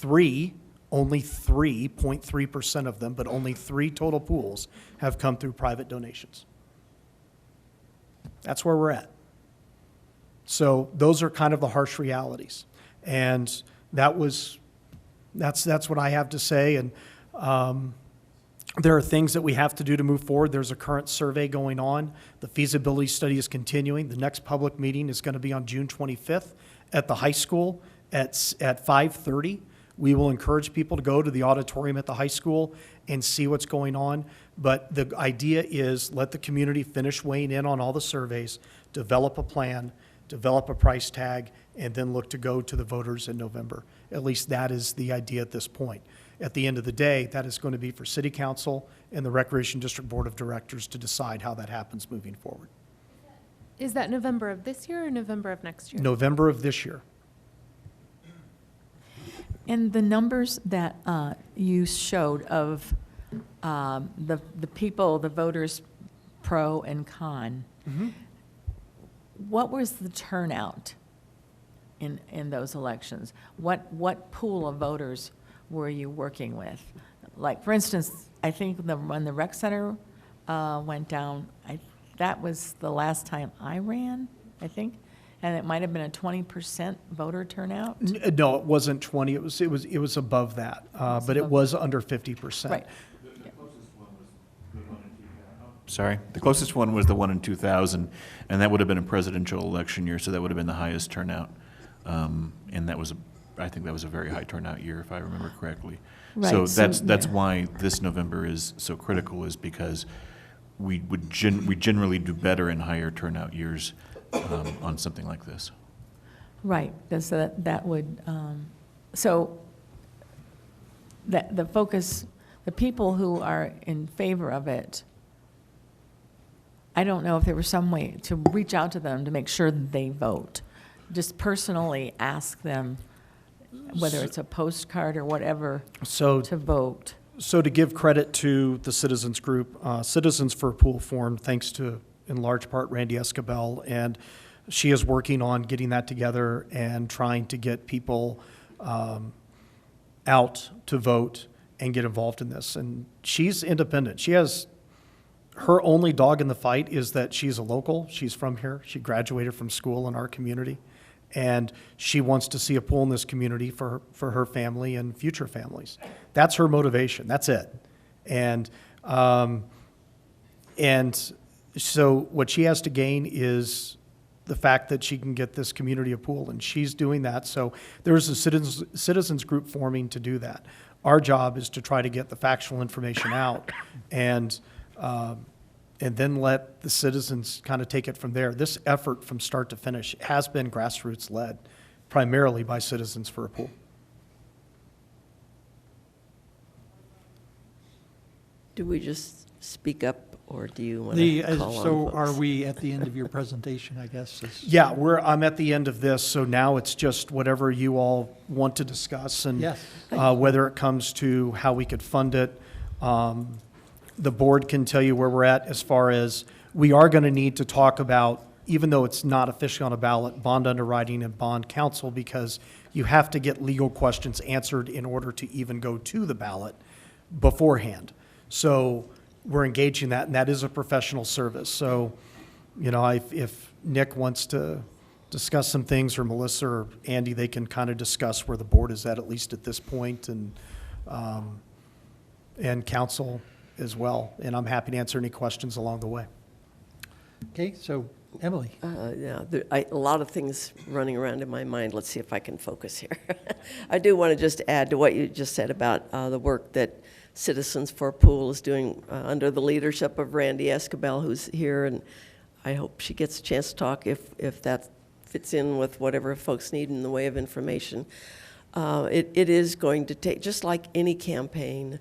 Only 3.3% of them, but only 3 total pools have come through private donations. That's where we're at. So those are kind of the harsh realities. And that's what I have to say. And there are things that we have to do to move forward. There's a current survey going on. The feasibility study is continuing. The next public meeting is going to be on June 25th at the high school at 5:30. We will encourage people to go to the auditorium at the high school and see what's going on. But the idea is let the community finish weighing in on all the surveys, develop a plan, develop a price tag, and then look to go to the voters in November. At least that is the idea at this point. At the end of the day, that is going to be for City Council and the Recreation District Board of Directors to decide how that happens moving forward. Is that November of this year or November of next year? November of this year. And the numbers that you showed of the people, the voters, pro and con, what was the turnout in those elections? What pool of voters were you working with? Like, for instance, I think when the rec center went down, that was the last time I ran, I think. And it might have been a 20% voter turnout? No, it wasn't 20. It was above that, but it was under 50%. Right. Sorry, the closest one was the one in 2000, and that would have been a presidential election year, so that would have been the highest turnout. And I think that was a very high turnout year, if I remember correctly. Right, So so, that's yeah. why this November is so critical, is because we generally do better in higher turnout years on something like this. Right, so that would, so the focus, the people who are in favor of it, I don't know if there was some way to reach out to them to make sure that they vote. Just personally ask them, whether it's a postcard or whatever, So to vote. So to give credit to the Citizens Group, Citizens for a Pool formed thanks to, in large part, Randy Escabel, and she is working on getting that together and trying to get people out to vote and get involved in this. And she's independent. She has, her only dog in the fight is that she's a local. She's from here. She graduated from school in our community. And she wants to see a pool in this community for her family and future families. That's her motivation. That's it. And so what she has to gain is the fact that she can get this community a pool, and she's doing that. So there's a citizens group forming to do that. Our job is to try to get the factual information out and then let the citizens kind of take it from there. This effort from start to finish has been grassroots led, primarily by Citizens for a Pool. Do we just speak up, or do you want to call on So folks? are we at the end of your presentation, I guess? Yeah, I'm at the end of this, so now it's just whatever you all want to discuss and Yes. whether it comes to how we could fund it. The board can tell you where we're at as far as we are going to need to talk about, even though it's not officially on a ballot, bond underwriting and bond counsel, because you have to get legal questions answered in order to even go to the ballot beforehand. So we're engaging that, and that is a professional service. So, if Nick wants to discuss some things, or Melissa or Andy, they can kind of discuss where the board is at least at this point, and council as well. And I'm happy to answer any questions along the way. Okay, so Emily. Yeah, a lot of things running around in my mind. Let's see if I can focus here. I do want to just add to what you just said about the work that Citizens for a Pool is doing under the leadership of Randy Escabel, who's here, and I hope she gets a chance to talk if that fits in with whatever folks need in the way of information. It is going to take, just like any campaign,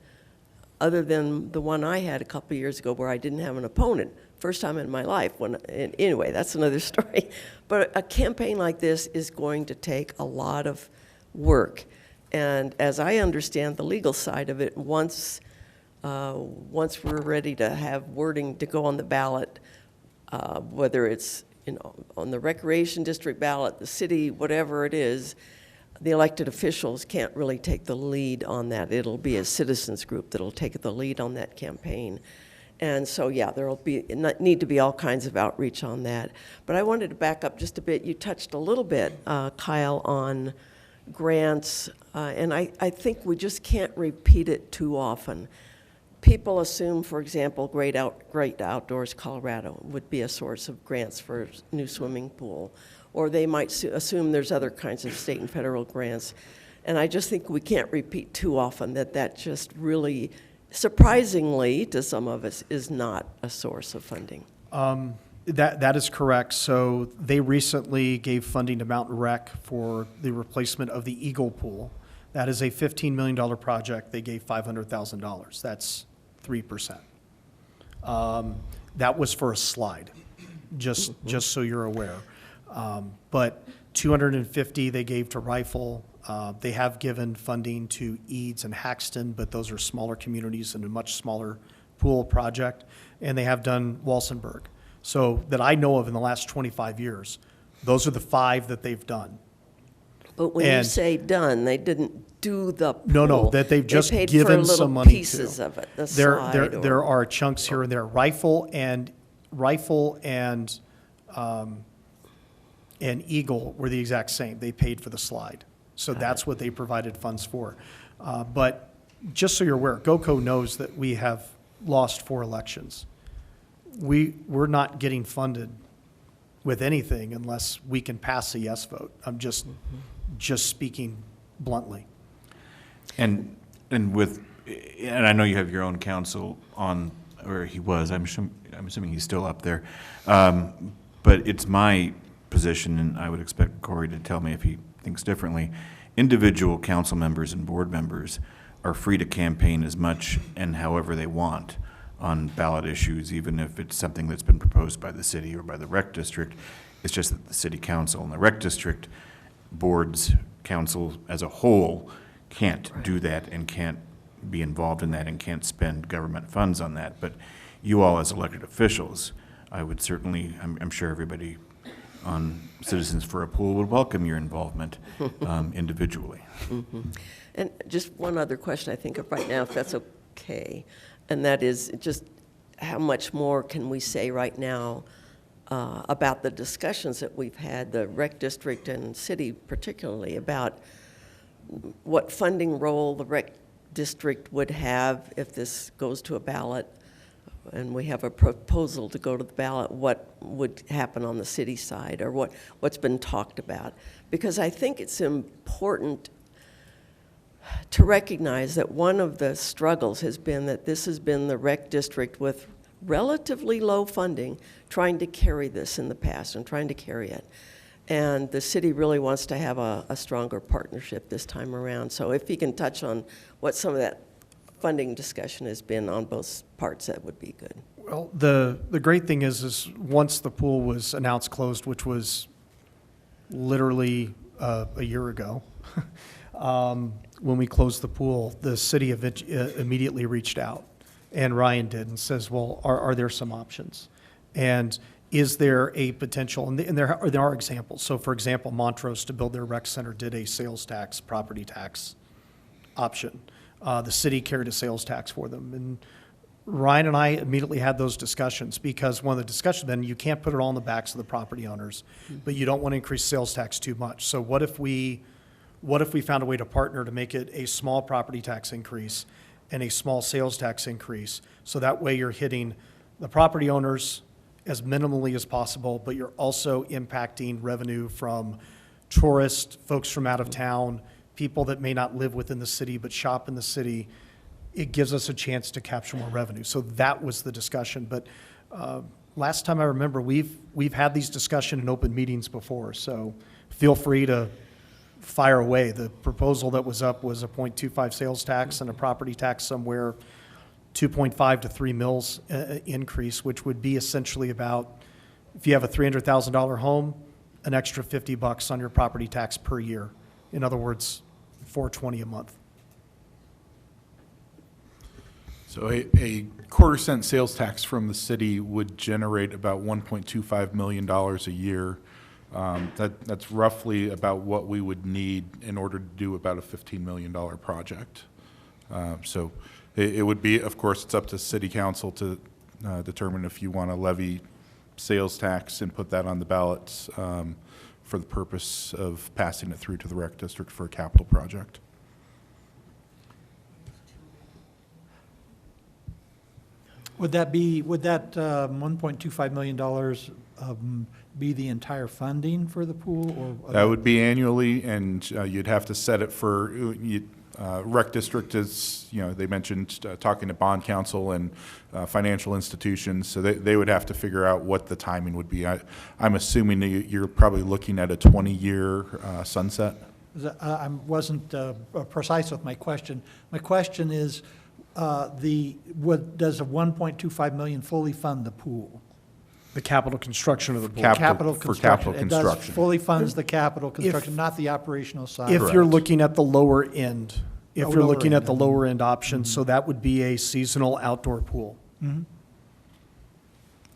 other than the one I had a couple of years ago where I didn't have an opponent, first time in my life. Anyway, that's another story. But a campaign like this is going to take a lot of work. And as I understand the legal side of it, once we're ready to have wording to go on the ballot, whether it's on the recreation district ballot, the city, whatever it is, the elected officials can't really take the lead on that. It'll be a citizens group that'll take the lead on that campaign. And so, yeah, there'll need to be all kinds of outreach on that. But I wanted to back up just a bit. You touched a little bit, Kyle, on grants, and I think we just can't repeat it too often. People assume, for example, Great Outdoors Colorado would be a source of grants for a new swimming pool, or they might assume there's other kinds of state and federal grants. And I just think we can't repeat too often that just really, surprisingly to some of us, is not a source of funding. That is correct. So they recently gave funding to Mountain Rec for the replacement of the Eagle Pool. That is a $15 million project. They gave $500,000. That's 3%. That was for a slide, just so you're aware. But 250 they gave to Rifle. They have given funding to Eads and Haxton, but those are smaller communities and a much smaller pool project. And they have done Walsenburg. So that I know of in the last 25 years, those are the 5 that they've done. But when you say done, they didn't do the pool. No, that they've just They paid given for little some money to. pieces of it, the slide. There are chunks here and there. Rifle and Eagle were the exact same. They paid for the slide. So that's what they provided funds for. But just so you're aware, GOCO knows that we have lost 4 elections. We're not getting funded with anything unless we can pass a yes vote. I'm just speaking bluntly. And I know you have your own counsel on, or he was, I'm assuming he's still up there. But it's my position, and I would expect Corey to tell me if he thinks differently, individual council members and board members are free to campaign as much and however they want on ballot issues, even if it's something that's been proposed by the city or by the rec district. It's just that the city council and the rec district boards, council as a whole, can't do that and can't be involved in that and can't spend government funds on that. But you all as elected officials, I would certainly, I'm sure everybody on Citizens for a Pool would welcome your involvement individually. Mm-hmm. And just one other question I think of right now, if that's okay, and that is just how much more can we say right now about the discussions that we've had, the rec district and city particularly, about what funding role the rec district would have if this goes to a ballot, and we have a proposal to go to the ballot, what would happen on the city side, or what's been talked about. Because I think it's important to recognize that one of the struggles has been that this has been the rec district with relatively low funding trying to carry this in the past and trying to carry it. And the city really wants to have a stronger partnership this time around. So if you can touch on what some of that funding discussion has been on both parts, that would be good. Well, the great thing is once the pool was announced closed, which was literally a year ago, when we closed the pool, the city immediately reached out, and Ryan did, and says, well, are there some options? And is there a potential, and there are examples. So for example, Montrose, to build their rec center, did a sales tax, property tax option. The city carried a sales tax for them. And Ryan and I immediately had those discussions, because one of the discussions, then you can't put it all on the backs of the property owners, but you don't want to increase sales tax too much. So what if we found a way to partner to make it a small property tax increase and a small sales tax increase? So that way you're hitting the property owners as minimally as possible, but you're also impacting revenue from tourists, folks from out of town, people that may not live within the city but shop in the city. It gives us a chance to capture more revenue. So that was the discussion. But last time I remember, we've had these discussions in open meetings before. So feel free to fire away. The proposal that was up was a 0.25 sales tax and a property tax somewhere 2.5 to 3 mils increase, which would be essentially about, if you have a $300,000 home, an extra $50 on your property tax per year. In other words, $420 a month. So a quarter-cent sales tax from the city would generate about $1.25 million a year. That's roughly about what we would need in order to do about a $15 million project. So it would be, of course, it's up to city council to determine if you want to levy sales tax and put that on the ballots for the purpose of passing it through to the rec district for a capital project. Would that $1.25 million be the entire funding for the pool? Or That would be annually, and you'd have to set it for, rec district is, they mentioned talking to bond counsel and financial institutions, so they would have to figure out what the timing would be. I'm assuming that you're probably looking at a 20-year sunset. I wasn't precise with my question. My question is, does a $1.25 million fully fund the pool? The capital construction of the pool. Capital construction. It does fully funds the capital construction, not the operational side. If you're Correct. looking at the lower end, if you're lower looking end. at the lower end option, so that would be a seasonal outdoor pool. Mhm.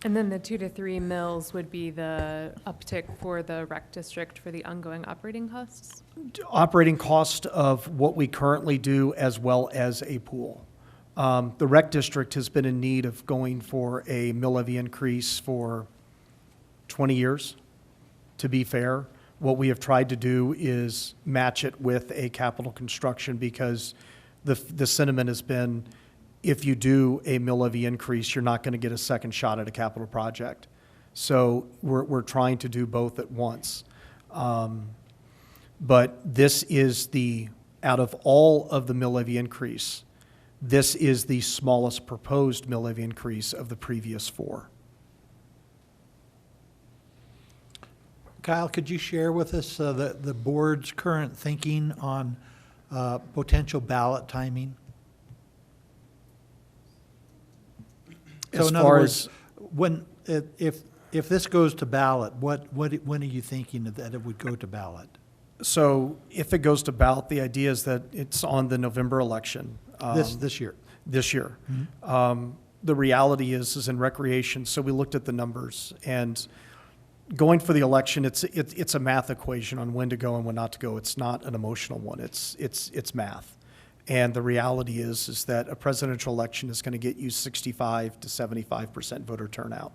And then the 2 to 3 mils would be the uptick for the rec district for the ongoing operating costs? Operating cost of what we currently do as well as a pool. The rec district has been in need of going for a mill levy increase for 20 years, to be fair. What we have tried to do is match it with a capital construction, because the sentiment has been, if you do a mill levy increase, you're not going to get a second shot at a capital project. So we're trying to do both at once. But this is out of all of the mill levy increase, this is the smallest proposed mill levy increase of the previous 4. Kyle, could you share with us the board's current thinking on potential ballot timing? So As in other far words, if this goes to ballot, when are you thinking that it would go to ballot? So if it goes to ballot, the idea is that it's on the November election. This year? This year. The reality is in recreation, so we looked at the numbers, and going for the election, it's a math equation on when to go and when not to go. It's not an emotional one. It's math. And the reality is that a presidential election is going to get you 65 to 75% voter turnout.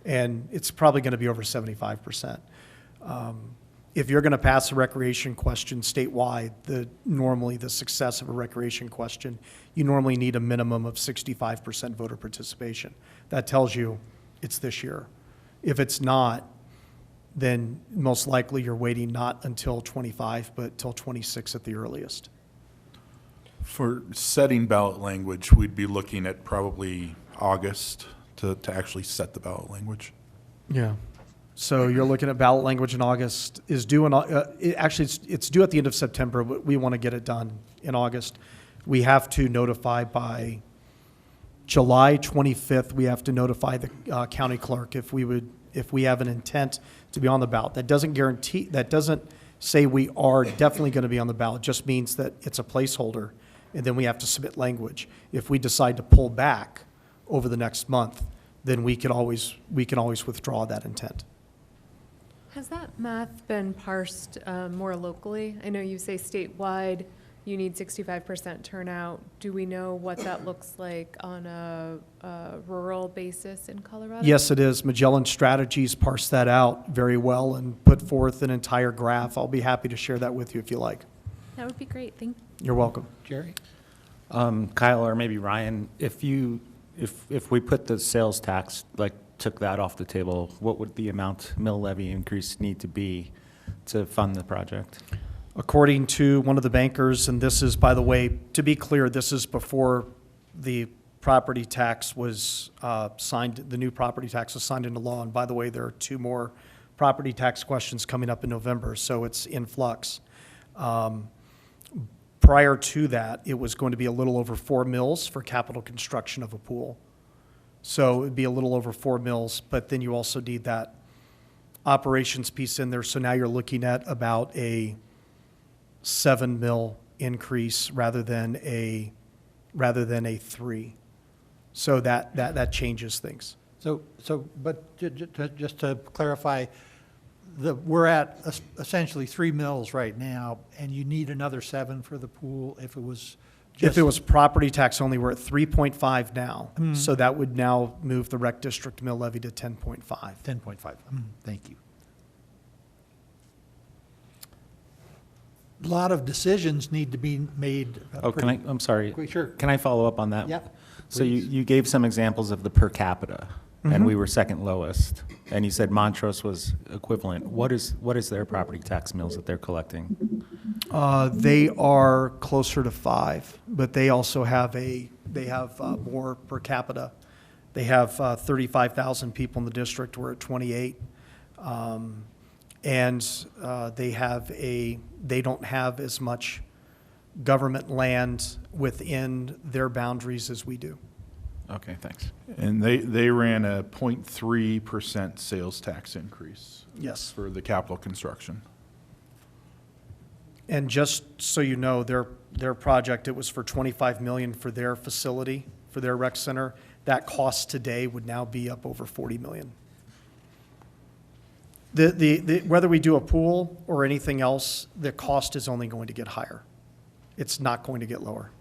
And it's probably going to be over 75%. If you're going to pass a recreation question statewide, normally the success of a recreation question, you normally need a minimum of 65% voter participation. That tells you it's this year. If it's not, then most likely you're waiting not until 25, but till 26 at the earliest. For setting ballot language, we'd be looking at probably August to actually set the ballot language. Yeah. So you're looking at ballot language in August, is due in, it's due at the end of September, but we want to get it done in August. We have to notify by July 25th, we have to notify the county clerk if we have an intent to be on the ballot. That doesn't say we are definitely going to be on the ballot, just means that it's a placeholder, and then we have to submit language. If we decide to pull back over the next month, then we can always withdraw that intent. Has that math been parsed more locally? I know you say statewide, you need 65% turnout. Do we know what that looks like on a rural basis in Colorado? Yes, it is. Magellan Strategies parsed that out very well and put forth an entire graph. I'll be happy to share that with you if you like. That would be great. Thank you. You're welcome. Jerry? Kyle, or maybe Ryan, if we put the sales tax, like, took that off the table, what would the mill levy increase need to be to fund the project? According to one of the bankers, and this is, by the way, to be clear, this is before the property tax was signed, the new property tax was signed into law. And by the way, there are 2 more property tax questions coming up in November, so it's in flux. Prior to that, it was going to be a little over 4 mills for capital construction of a pool. So it'd be a little over 4 mills, but then you also need that operations piece in there. So now you're looking at about a 7 mil increase rather than a 3. So that changes things. But just to clarify, we're at essentially 3 mills right now, and you need another 7 for the pool if it was just... If it was property tax only, we're at 3.5 now. So that would now move the rec district mill levy to 10.5. 10.5. Thank you. A lot of decisions need to be made. I'm sorry. Sure. Can I follow up on that? Yep, So please. you gave some examples of the per capita, and we were second lowest. And you said Montrose was equivalent. What is their property tax mills that they're collecting? They are closer to 5, but they also have more per capita. They have 35,000 people in the district. We're at 28. And they don't have as much government land within their boundaries as we do. Okay, thanks. And they ran a 0.3% sales tax increase. Yes. For the capital construction. And just so you know, their project, it was for $25 million for their facility, for their rec center. That cost today would now be up over $40 million. Whether we do a pool or anything else, the cost is only going to get higher. It's not going to get lower.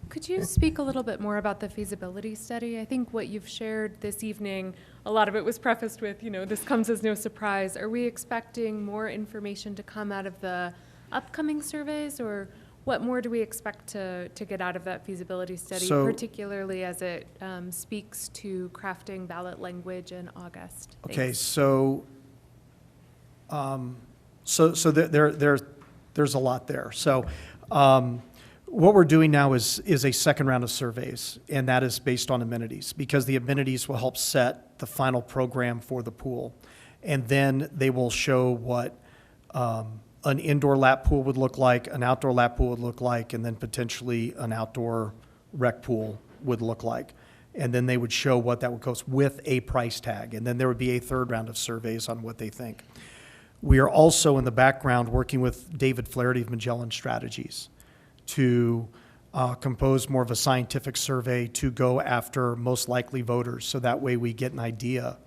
Could you speak a little bit more about the feasibility study? I think what you've shared this evening, a lot of it was prefaced with, this comes as no surprise. Are we expecting more information to come out of the upcoming surveys, or what more do we expect to get out of that feasibility study, particularly as it speaks to crafting ballot language in August? Okay, Thanks. so there's a lot there. So what we're doing now is a second round of surveys, and that is based on amenities, because the amenities will help set the final program for the pool. And then they will show what an indoor lap pool would look like, an outdoor lap pool would look like, and then potentially an outdoor rec pool would look like. And then they would show what that would cost with a price tag. And then there would be a third round of surveys on what they think. We are also in the background working with David Flaherty of Magellan Strategies to compose more of a scientific survey to go after most likely voters. So that way we get an idea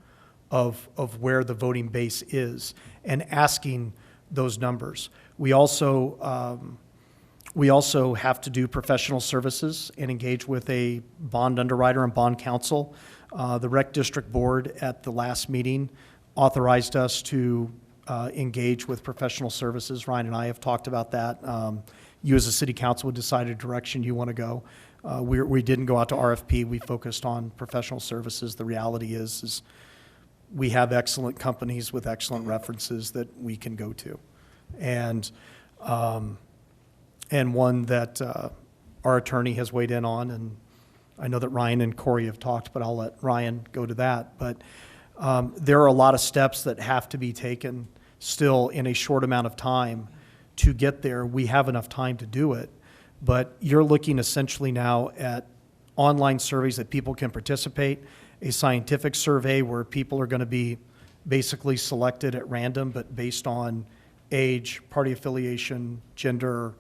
of where the voting base is and asking those numbers. We also have to do professional services and engage with a bond underwriter and bond counsel. The Rec District Board at the last meeting authorized us to engage with professional services. Ryan and I have talked about that. You as a city council would decide a direction you want to go. We didn't go out to RFP. We focused on professional services. The reality is we have excellent companies with excellent references that we can go to. And one that our attorney has weighed in on, and I know that Ryan and Corey have talked, but I'll let Ryan go to that. But there are a lot of steps that have to be taken still in a short amount of time to get there. We have enough time to do it, but you're looking essentially now at online surveys that people can participate, a scientific survey where people are going to be basically selected at random, but based on age, party affiliation, gender,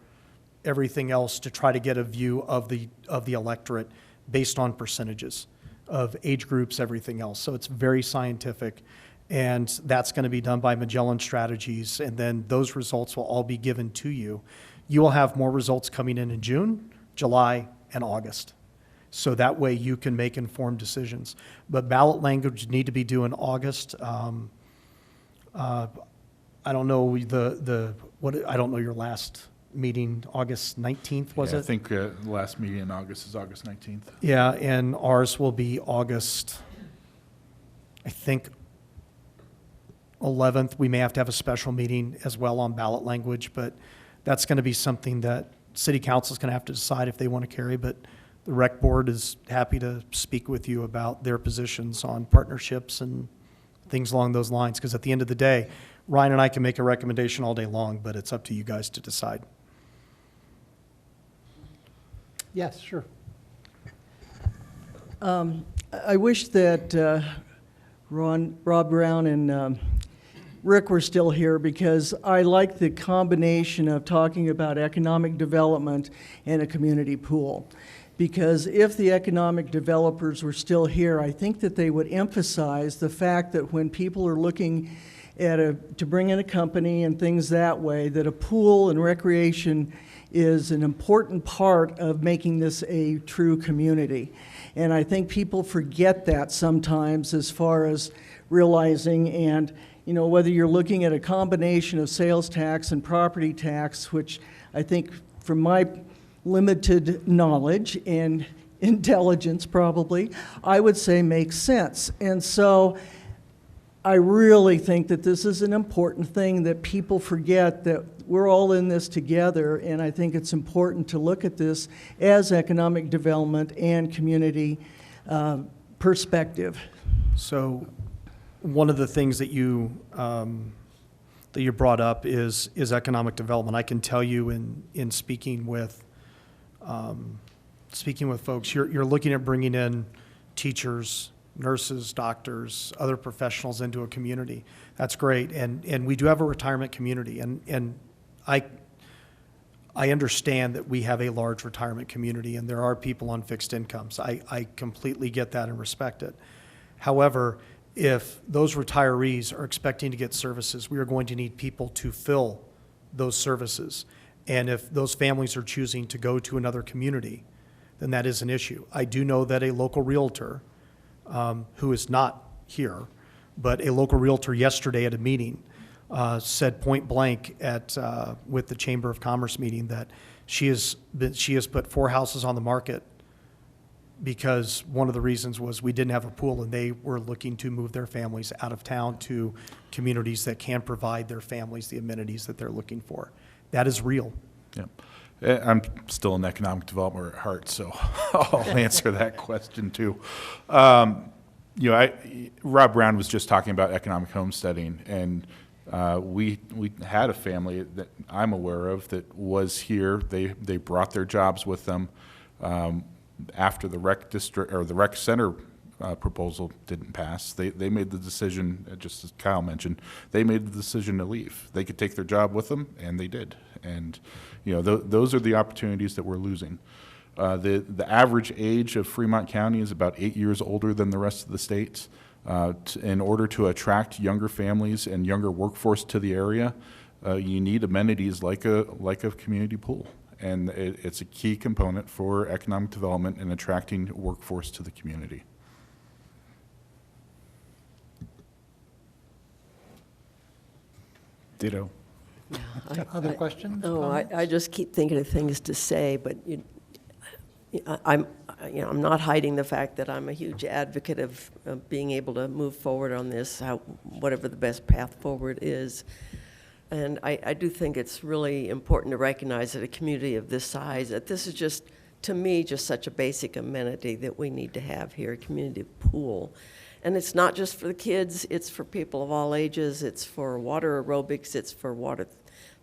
everything else, to try to get a view of the electorate based on percentages of age groups, everything else. So it's very scientific. And that's going to be done by Magellan Strategies, and then those results will all be given to you. You will have more results coming in June, July, and August. So that way you can make informed decisions. But ballot language need to be due in August. I don't know I don't know your last meeting, August 19th, was Yeah, it? I think the last meeting in August is August 19th. Yeah, and ours will be August, I think, 11th. We may have to have a special meeting as well on ballot language, but that's going to be something that city council is going to have to decide if they want to carry. But the rec board is happy to speak with you about their positions on partnerships and things along those lines. Because at the end of the day, Ryan and I can make a recommendation all day long, but it's up to you guys to decide. Yes, sure. I wish that Rob Brown and Rick were still here, because I like the combination of talking about economic development and a community pool. Because if the economic developers were still here, I think that they would emphasize the fact that when people are looking at to bring in a company and things that way, that a pool and recreation is an important part of making this a true community. And I think people forget that sometimes, as far as realizing, and whether you're looking at a combination of sales tax and property tax, which I think, from my limited knowledge and intelligence probably, I would say makes sense. And so I really think that this is an important thing, that people forget that we're all in this together, and I think it's important to look at this as economic development and community perspective. So one of the things that you brought up is economic development. I can tell you in speaking with folks, you're looking at bringing in teachers, nurses, doctors, other professionals into a community. That's great, and we do have a retirement community, and I understand that we have a large retirement community, and there are people on fixed incomes. I completely get that and respect it. However, if those retirees are expecting to get services, we are going to need people to fill those services. And if those families are choosing to go to another community, then that is an issue. I do know that a local realtor, who is not here, but a local realtor yesterday at a meeting said point blank with the Chamber of Commerce meeting that she has put 4 houses on the market because one of the reasons was we didn't have a pool, and they were looking to move their families out of town to communities that can provide their families the amenities that they're looking for. That is real. Yeah. I'm still in economic development at heart, so I'll answer that question too. Rob Brown was just talking about economic homesteading, and we had a family that I'm aware of that was here. They brought their jobs with them. After the rec district or the rec center proposal didn't pass, they made the decision, just as Kyle mentioned, they made the decision to leave. They could take their job with them, and they did. And those are the opportunities that we're losing. The average age of Fremont County is about 8 years older than the rest of the states. In order to attract younger families and younger workforce to the area, you need amenities like a community pool. And it's a key component for economic development and attracting workforce to the community. Ditto. Other questions? Oh, comments? I just keep thinking of things to say, but I'm not hiding the fact that I'm a huge advocate of being able to move forward on this, whatever the best path forward is. And I do think it's really important to recognize that a community of this size, that this is just, to me, just such a basic amenity that we need to have here, a community pool. And it's not just for the kids, it's for people of all ages, it's for water aerobics, it's for water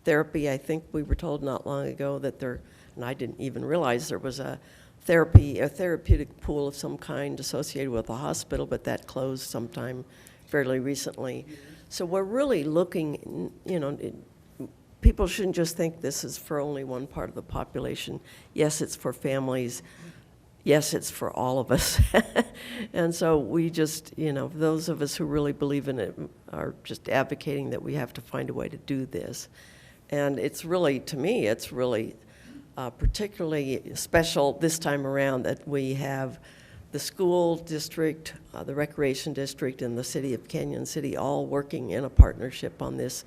therapy. I think we were told not long ago that and I didn't even realize there was a therapeutic pool of some kind associated with the hospital, but that closed sometime fairly recently. So we're really looking, people shouldn't just think this is for only one part of the population. Yes, it's for families yes, it's for all of us. And so we just, those of us who really believe in it are just advocating that we have to find a way to do this. And it's really, to me, it's really particularly special this time around that we have the school district, the recreation district, and the city of Canyon City all working in a partnership on this,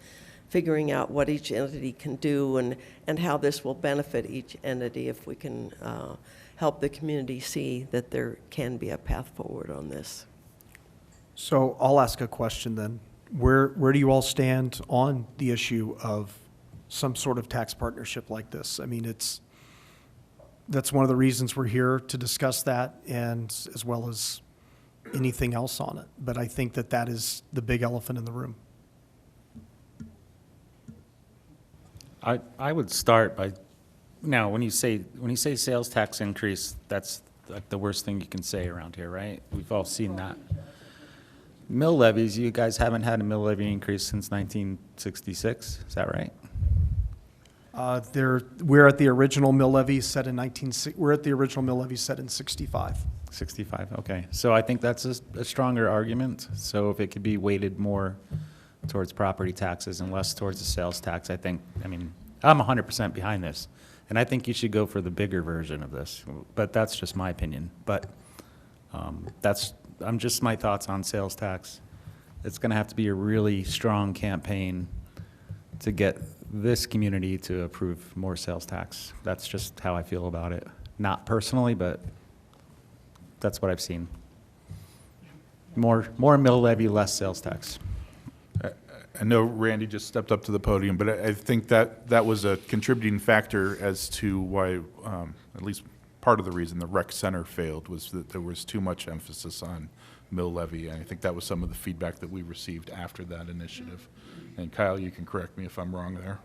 figuring out what each entity can do and how this will benefit each entity if we can help the community see that there can be a path forward on this. So I'll ask a question then. Where do you all stand on the issue of some sort of tax partnership like this? I mean, that's one of the reasons we're here to discuss that, and as well as anything else on it. But I think that is the big elephant in the room. I would start by, now, when you say sales tax increase, that's like the worst thing you can say around here, right? We've all seen that. Mill levies, you guys haven't had a mill levy increase since 1966, is that right? We're at the original mill levy set in 65. 65, okay. So I think that's a stronger argument. So if it could be weighted more towards property taxes and less towards the sales tax, I'm 100% behind this. And I think you should go for the bigger version of this, but that's just my opinion. But just my thoughts on sales tax. It's gonna have to be a really strong campaign to get this community to approve more sales tax. That's just how I feel about it. Not personally, but that's what I've seen. More mill levy, less sales tax. I know Randy just stepped up to the podium, but I think that was a contributing factor as to why, at least part of the reason the rec center failed was that there was too much emphasis on mill levy, and I think that was some of the feedback that we received after that initiative. And Kyle, you can correct me if I'm wrong there.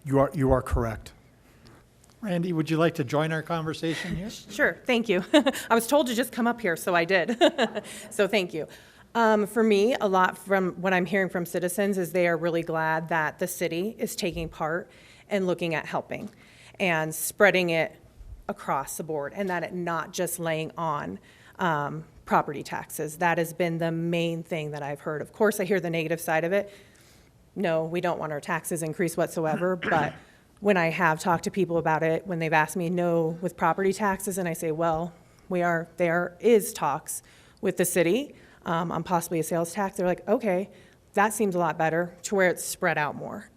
You are correct. Randy, would you like to join our conversation here? Sure, thank you. I was told to just come up here, so I did. So thank you. For me, a lot from what I'm hearing from citizens is they are really glad that the city is taking part and looking at helping and spreading it across the board, and that it not just laying on property taxes. That has been the main thing that I've heard. Of course, I hear the negative side of it. No, we don't want our taxes increased whatsoever, but when I have talked to people about it, when they've asked me no with property taxes, and I say, well, there is talks with the city on possibly a sales tax, they're like, okay, that seems a lot better, to where it's spread out more,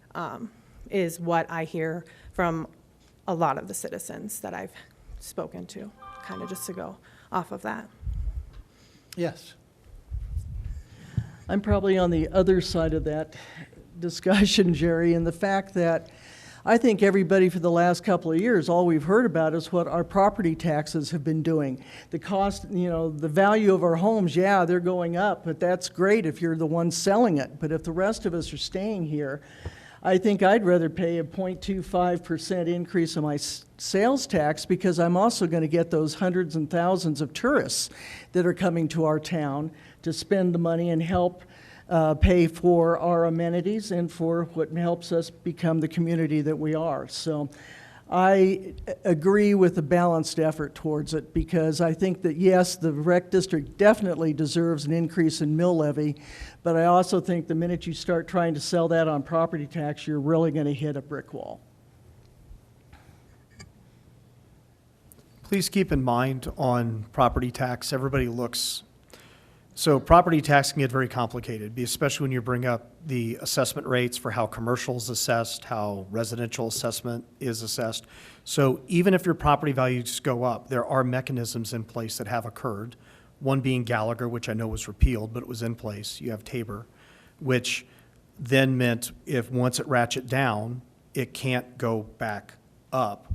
is what I hear from a lot of the citizens that I've spoken to, kind of just to go off of that. Yes. I'm probably on the other side of that discussion, Jerry, and the fact that I think everybody for the last couple of years, all we've heard about is what our property taxes have been doing. The cost, the value of our homes, yeah, they're going up, but that's great if you're the one selling it. But if the rest of us are staying here, I think I'd rather pay a 0.25% increase in my sales tax, because I'm also going to get those hundreds and thousands of tourists that are coming to our town to spend the money and help pay for our amenities and for what helps us become the community that we are. So I agree with a balanced effort towards it, because I think that, yes, the rec district definitely deserves an increase in mill levy, but I also think the minute you start trying to sell that on property tax, you're really going to hit a brick wall. Please keep in mind on property tax, so property tax can get very complicated, especially when you bring up the assessment rates for how commercial is assessed, how residential assessment is assessed. So even if your property values go up, there are mechanisms in place that have occurred. One being Gallagher, which I know was repealed, but it was in place. You have Tabor, which then meant if once it ratchet down, it can't go back up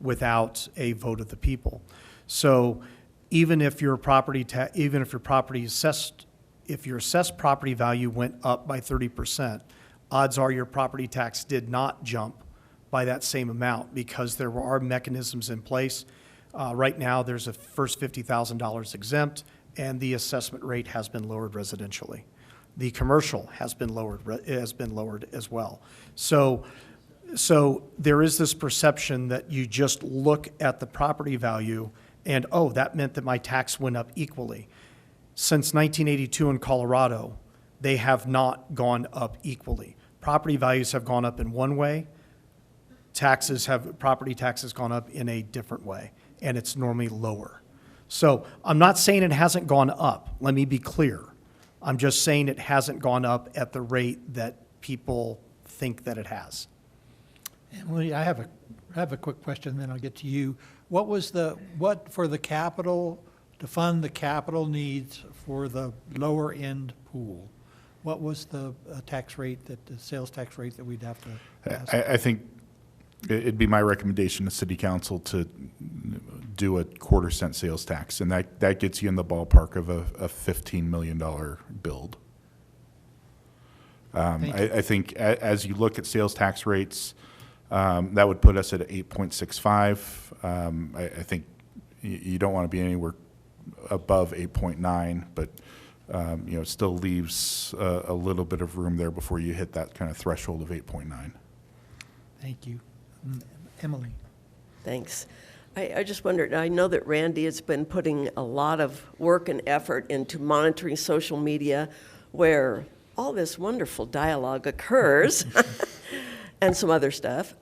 without a vote of the people. So even if your assessed property value went up by 30%, odds are your property tax did not jump by that same amount, because there are mechanisms in place. Right now, there's a first $50,000 exempt, and the assessment rate has been lowered residentially. The commercial has been lowered as well. So So there is this perception that you just look at the property value and, oh, that meant that my tax went up equally. Since 1982 in Colorado, they have not gone up equally. Property values have gone up in one way, property taxes gone up in a different way, and it's normally lower. So I'm not saying it hasn't gone up. Let me be clear. I'm just saying it hasn't gone up at the rate that people think that it has. Emily, I have a quick question, then I'll get to you. What for the capital, to fund the capital needs for the lower end pool? What was the tax rate, the sales tax rate that we'd have to pass? I think it'd be my recommendation to city council to do a 1/4 cent sales tax, and that gets you in the ballpark of a $15 million build. I think as you look at sales tax rates, that would put us at 8.65. I think you don't want to be anywhere above 8.9, but it still leaves a little bit of room there before you hit that kind of threshold of 8.9. Thank you. Emily? Thanks. I just wondered, I know that Randy has been putting a lot of work and effort into monitoring social media where all this wonderful dialogue occurs and some other stuff.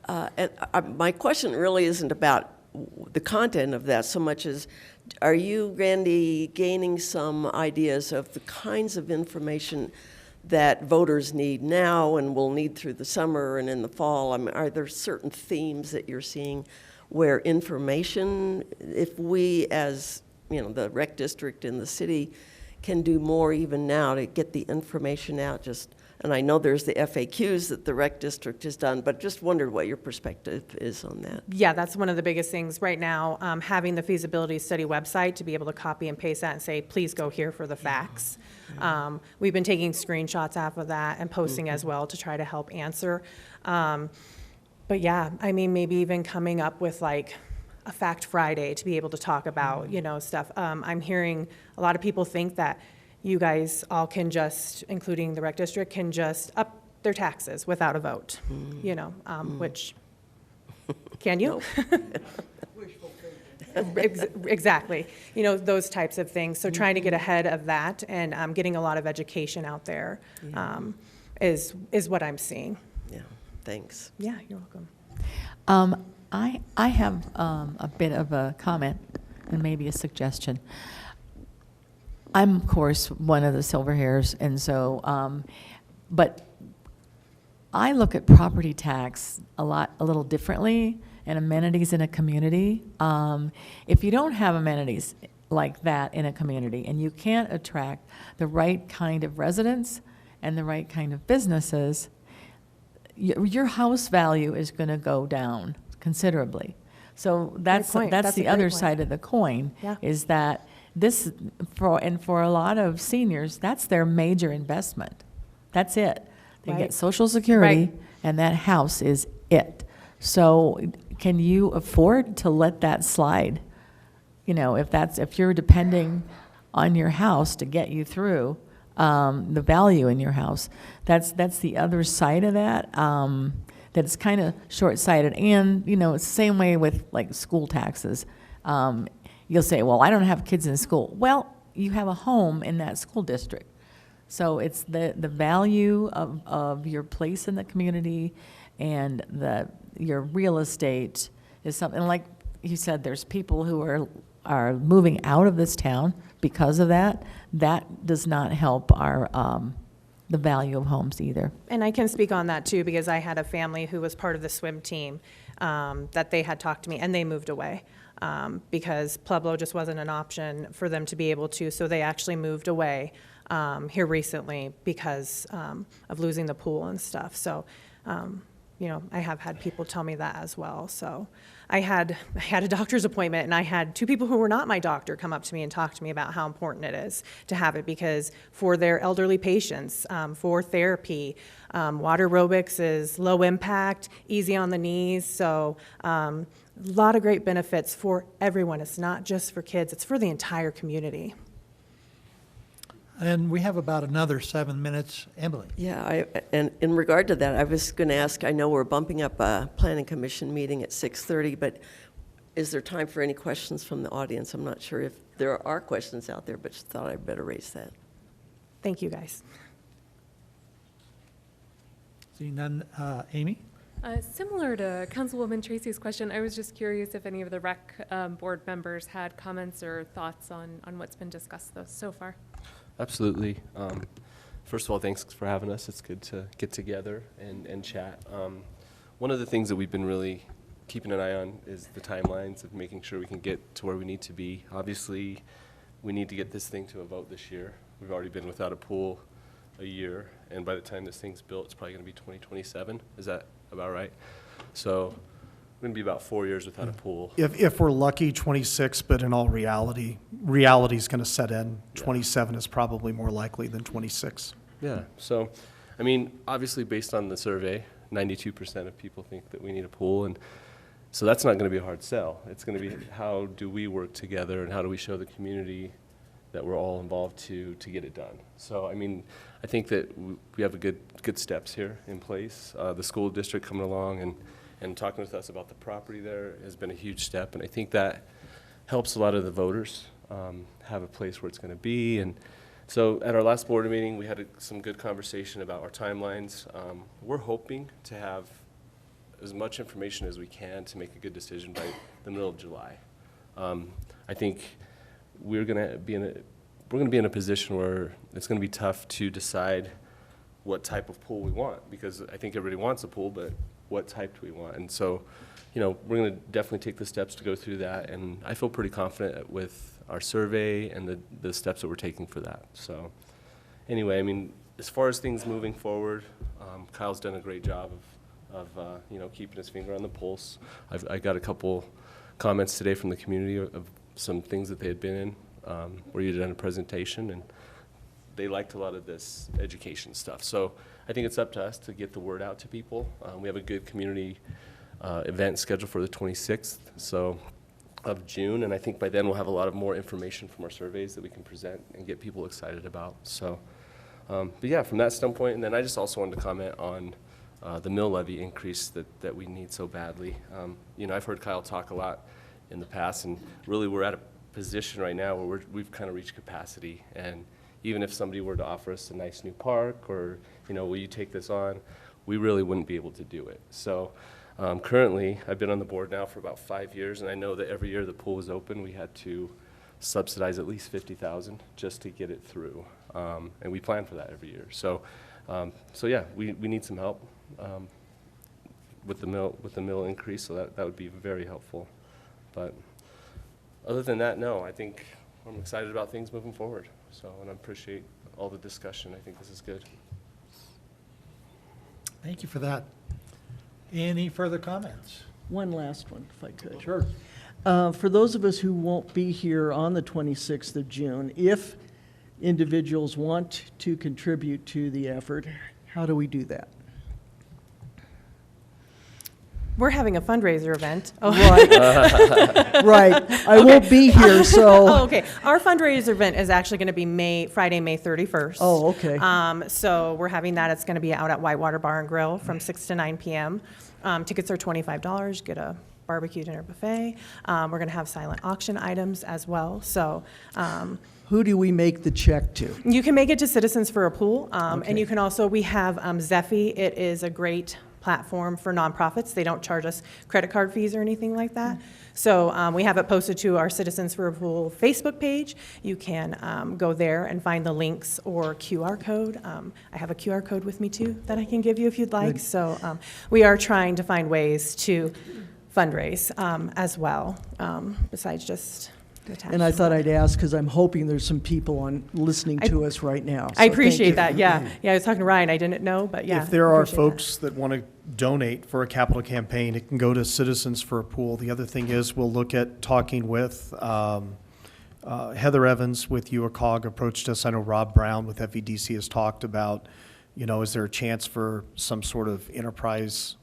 My question really isn't about the content of that so much as, are you, Randy, gaining some ideas of the kinds of information that voters need now and will need through the summer and in the fall? I mean, are there certain themes that you're seeing where information, if we as, the rec district in the city can do more even now to get the information out? And I know there's the FAQs that the rec district has done, but just wondered what your perspective is on that. Yeah, that's one of the biggest things right now, having the feasibility study website to be able to copy and paste that and say, please go here for the facts. We've been taking screenshots off of that and posting as well to try to help answer. But yeah, I mean, maybe even coming up with like a Fact Friday to be able to talk about, stuff. I'm hearing a lot of people think that you guys all can just, including the rec district, can just up their taxes without a vote, which, can you? Exactly. Those types of things. So trying to get ahead of that and getting a lot of education out there is what I'm seeing. Yeah, thanks. Yeah, you're welcome. I have a bit of a comment and maybe a suggestion. I'm, of course, one of the silver hairs, and so, but I look at property tax a little differently, and amenities in a community. If you don't have amenities like that in a community, and you can't attract the right kind of residents and the right kind of businesses, your house value is going to go down considerably. So that's the other side of the coin, is that this, for a lot of seniors, that's their major investment. That's it. They get Social Security, and that house is it. So can you afford to let that slide? If you're depending on your house to get you through the value in your house, that's the other side of that. That's kind of short-sighted. And, it's the same way with like school taxes. You'll say, well, I don't have kids in school. Well, you have a home in that school district. So it's the value of your place in the community and your real estate is something, like you said, there's people who are moving out of this town because of that. That does not help the value of homes either. And I can speak on that too, because I had a family who was part of the swim team that they had talked to me, and they moved away because Pueblo just wasn't an option for them to be able to. So they actually moved away here recently because of losing the pool and stuff. So, I have had people tell me that as well. So I had a doctor's appointment, and I had two people who were not my doctor come up to me and talk to me about how important it is to have it, because for their elderly patients, for therapy, water aerobics is low impact, easy on the knees. So a lot of great benefits for everyone. It's not just for kids, it's for the entire community. And we have about another 7 minutes. Emily? Yeah, and in regard to that, I was going to ask, I know we're bumping up a planning commission meeting at 6:30, but is there time for any questions from the audience? I'm not sure if there are questions out there, but just thought I'd better raise that. Thank you, guys. Seeing none, Amy? Similar to Councilwoman Tracy's question, I was just curious if any of the rec board members had comments or thoughts on what's been discussed so far. Absolutely. First of all, thanks for having us. It's good to get together and chat. One of the things that we've been really keeping an eye on is the timelines of making sure we can get to where we need to be. Obviously, we need to get this thing to a vote this year. We've already been without a pool a year, and by the time this thing's built, it's probably going to be 2027. Is that about right? So we're going to be about 4 years without a pool. If we're lucky, 26, but in all reality, reality's going to set in. 27 is probably more likely than 26. Yeah, so, I mean, obviously, based on the survey, 92% of people think that we need a pool, and so that's not going to be a hard sell. It's going to be how do we work together and how do we show the community that we're all involved to get it done. So, I mean, I think that we have a good steps here in place. The school district coming along and talking with us about the property there has been a huge step, and I think that helps a lot of the voters have a place where it's going to be. And so at our last board meeting, we had some good conversation about our timelines. We're hoping to have as much information as we can to make a good decision by the middle of July. I think we're going to be in a position where it's going to be tough to decide what type of pool we want, because I think everybody wants a pool, but what type do we want? And so, you know, we're going to definitely take the steps to go through that, and I feel pretty confident with our survey and the steps that we're taking for that. So anyway, I mean, as far as things moving forward, Kyle's done a great job of you know, keeping his finger on the pulse. I got a couple comments today from the community of some things that they had been in, where you did a presentation, and they liked a lot of this education stuff. So I think it's up to us to get the word out to people. We have a good community event scheduled for the 26th of June, and I think by then we'll have a lot of more information from our surveys that we can present and get people excited about. So, but yeah, from that standpoint, and then I just also wanted to comment on the mill levy increase that we need so badly. You know, I've heard Kyle talk a lot in the past, and really we're at a position right now where we've kind of reached capacity, and even if somebody were to offer us a nice new park or, you know, will you take this on, we really wouldn't be able to do it. So currently, I've been on the board now for about 5 years, and I know that every year the pool was open, we had to subsidize at least $50,000 just to get it through, and we plan for that every year. So, so yeah, we need some help with the mill increase, so that would be very helpful. But other than that, no, I think I'm excited about things moving forward. So, and I appreciate all the discussion. I think this is good. Thank you for that. Any further comments? One last one, if I could. Sure. For those of us who won't be here on the 26th of June, if individuals want to contribute to the effort, how do we do that? We're having a fundraiser event. Oh. Right. Right. I won't be here, so. Oh, okay. Our fundraiser event is actually going to be Friday, May 31st. Oh, okay. So we're having that. It's going to be out at Whitewater Bar and Grill from 6 to 9 p.m. Tickets are $25. Get a barbecue dinner buffet. We're going to have silent auction items as well. So. Who do we make the check to? You can make it to Citizens for a Pool. Okay. And you can also, we have Zeffy. It is a great platform for nonprofits. They don't charge us credit card fees or anything like that. So we have it posted to our Citizens for a Pool Facebook page. You can go there and find the links or QR code. I have a QR code with me too that I can give you if you'd like. Good. So we are trying to find ways to fundraise as well, besides just the tax. And I thought I'd ask because I'm hoping there's some people listening to us right now. I So appreciate thank you. that, yeah. Yeah, I was talking to Ryan, I didn't know, but yeah. If there are appreciate that. folks that want to donate for a capital campaign, it can go to Citizens for a Pool. The other thing is, we'll look at talking with Heather Evans with UACOG approached us. I know Rob Brown with FEDC has talked about, you know, is there a chance for some sort of enterprise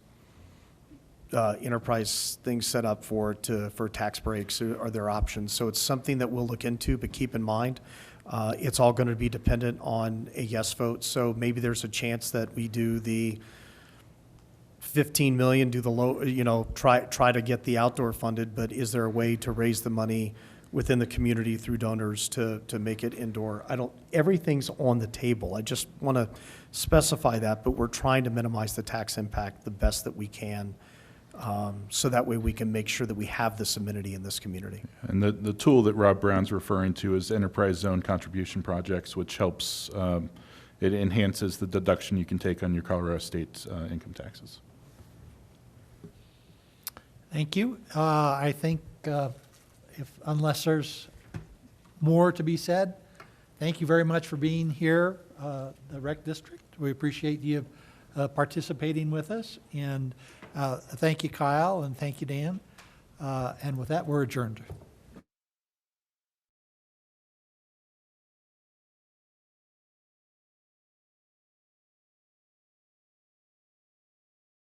thing set up for tax breaks? Are there options? So it's something that we'll look into, but keep in mind, It's all going to be dependent on a yes vote. So maybe there's a chance that we do the 15 million, do the low, try to get the outdoor funded, but is there a way to raise the money within the community through donors to make it indoor? Everything's on the table. I just want to specify that, but we're trying to minimize the tax impact the best that we can, so that way we can make sure that we have this amenity in this community. And the tool that Rob Brown's referring to is enterprise zone contribution projects, which helps, it enhances the deduction you can take on your Colorado State income taxes. Thank you. I think unless there's more to be said, thank you very much for being here, the Rec District. We appreciate you participating with us. And thank you, Kyle, and thank you, Dan. And with that, we're adjourned.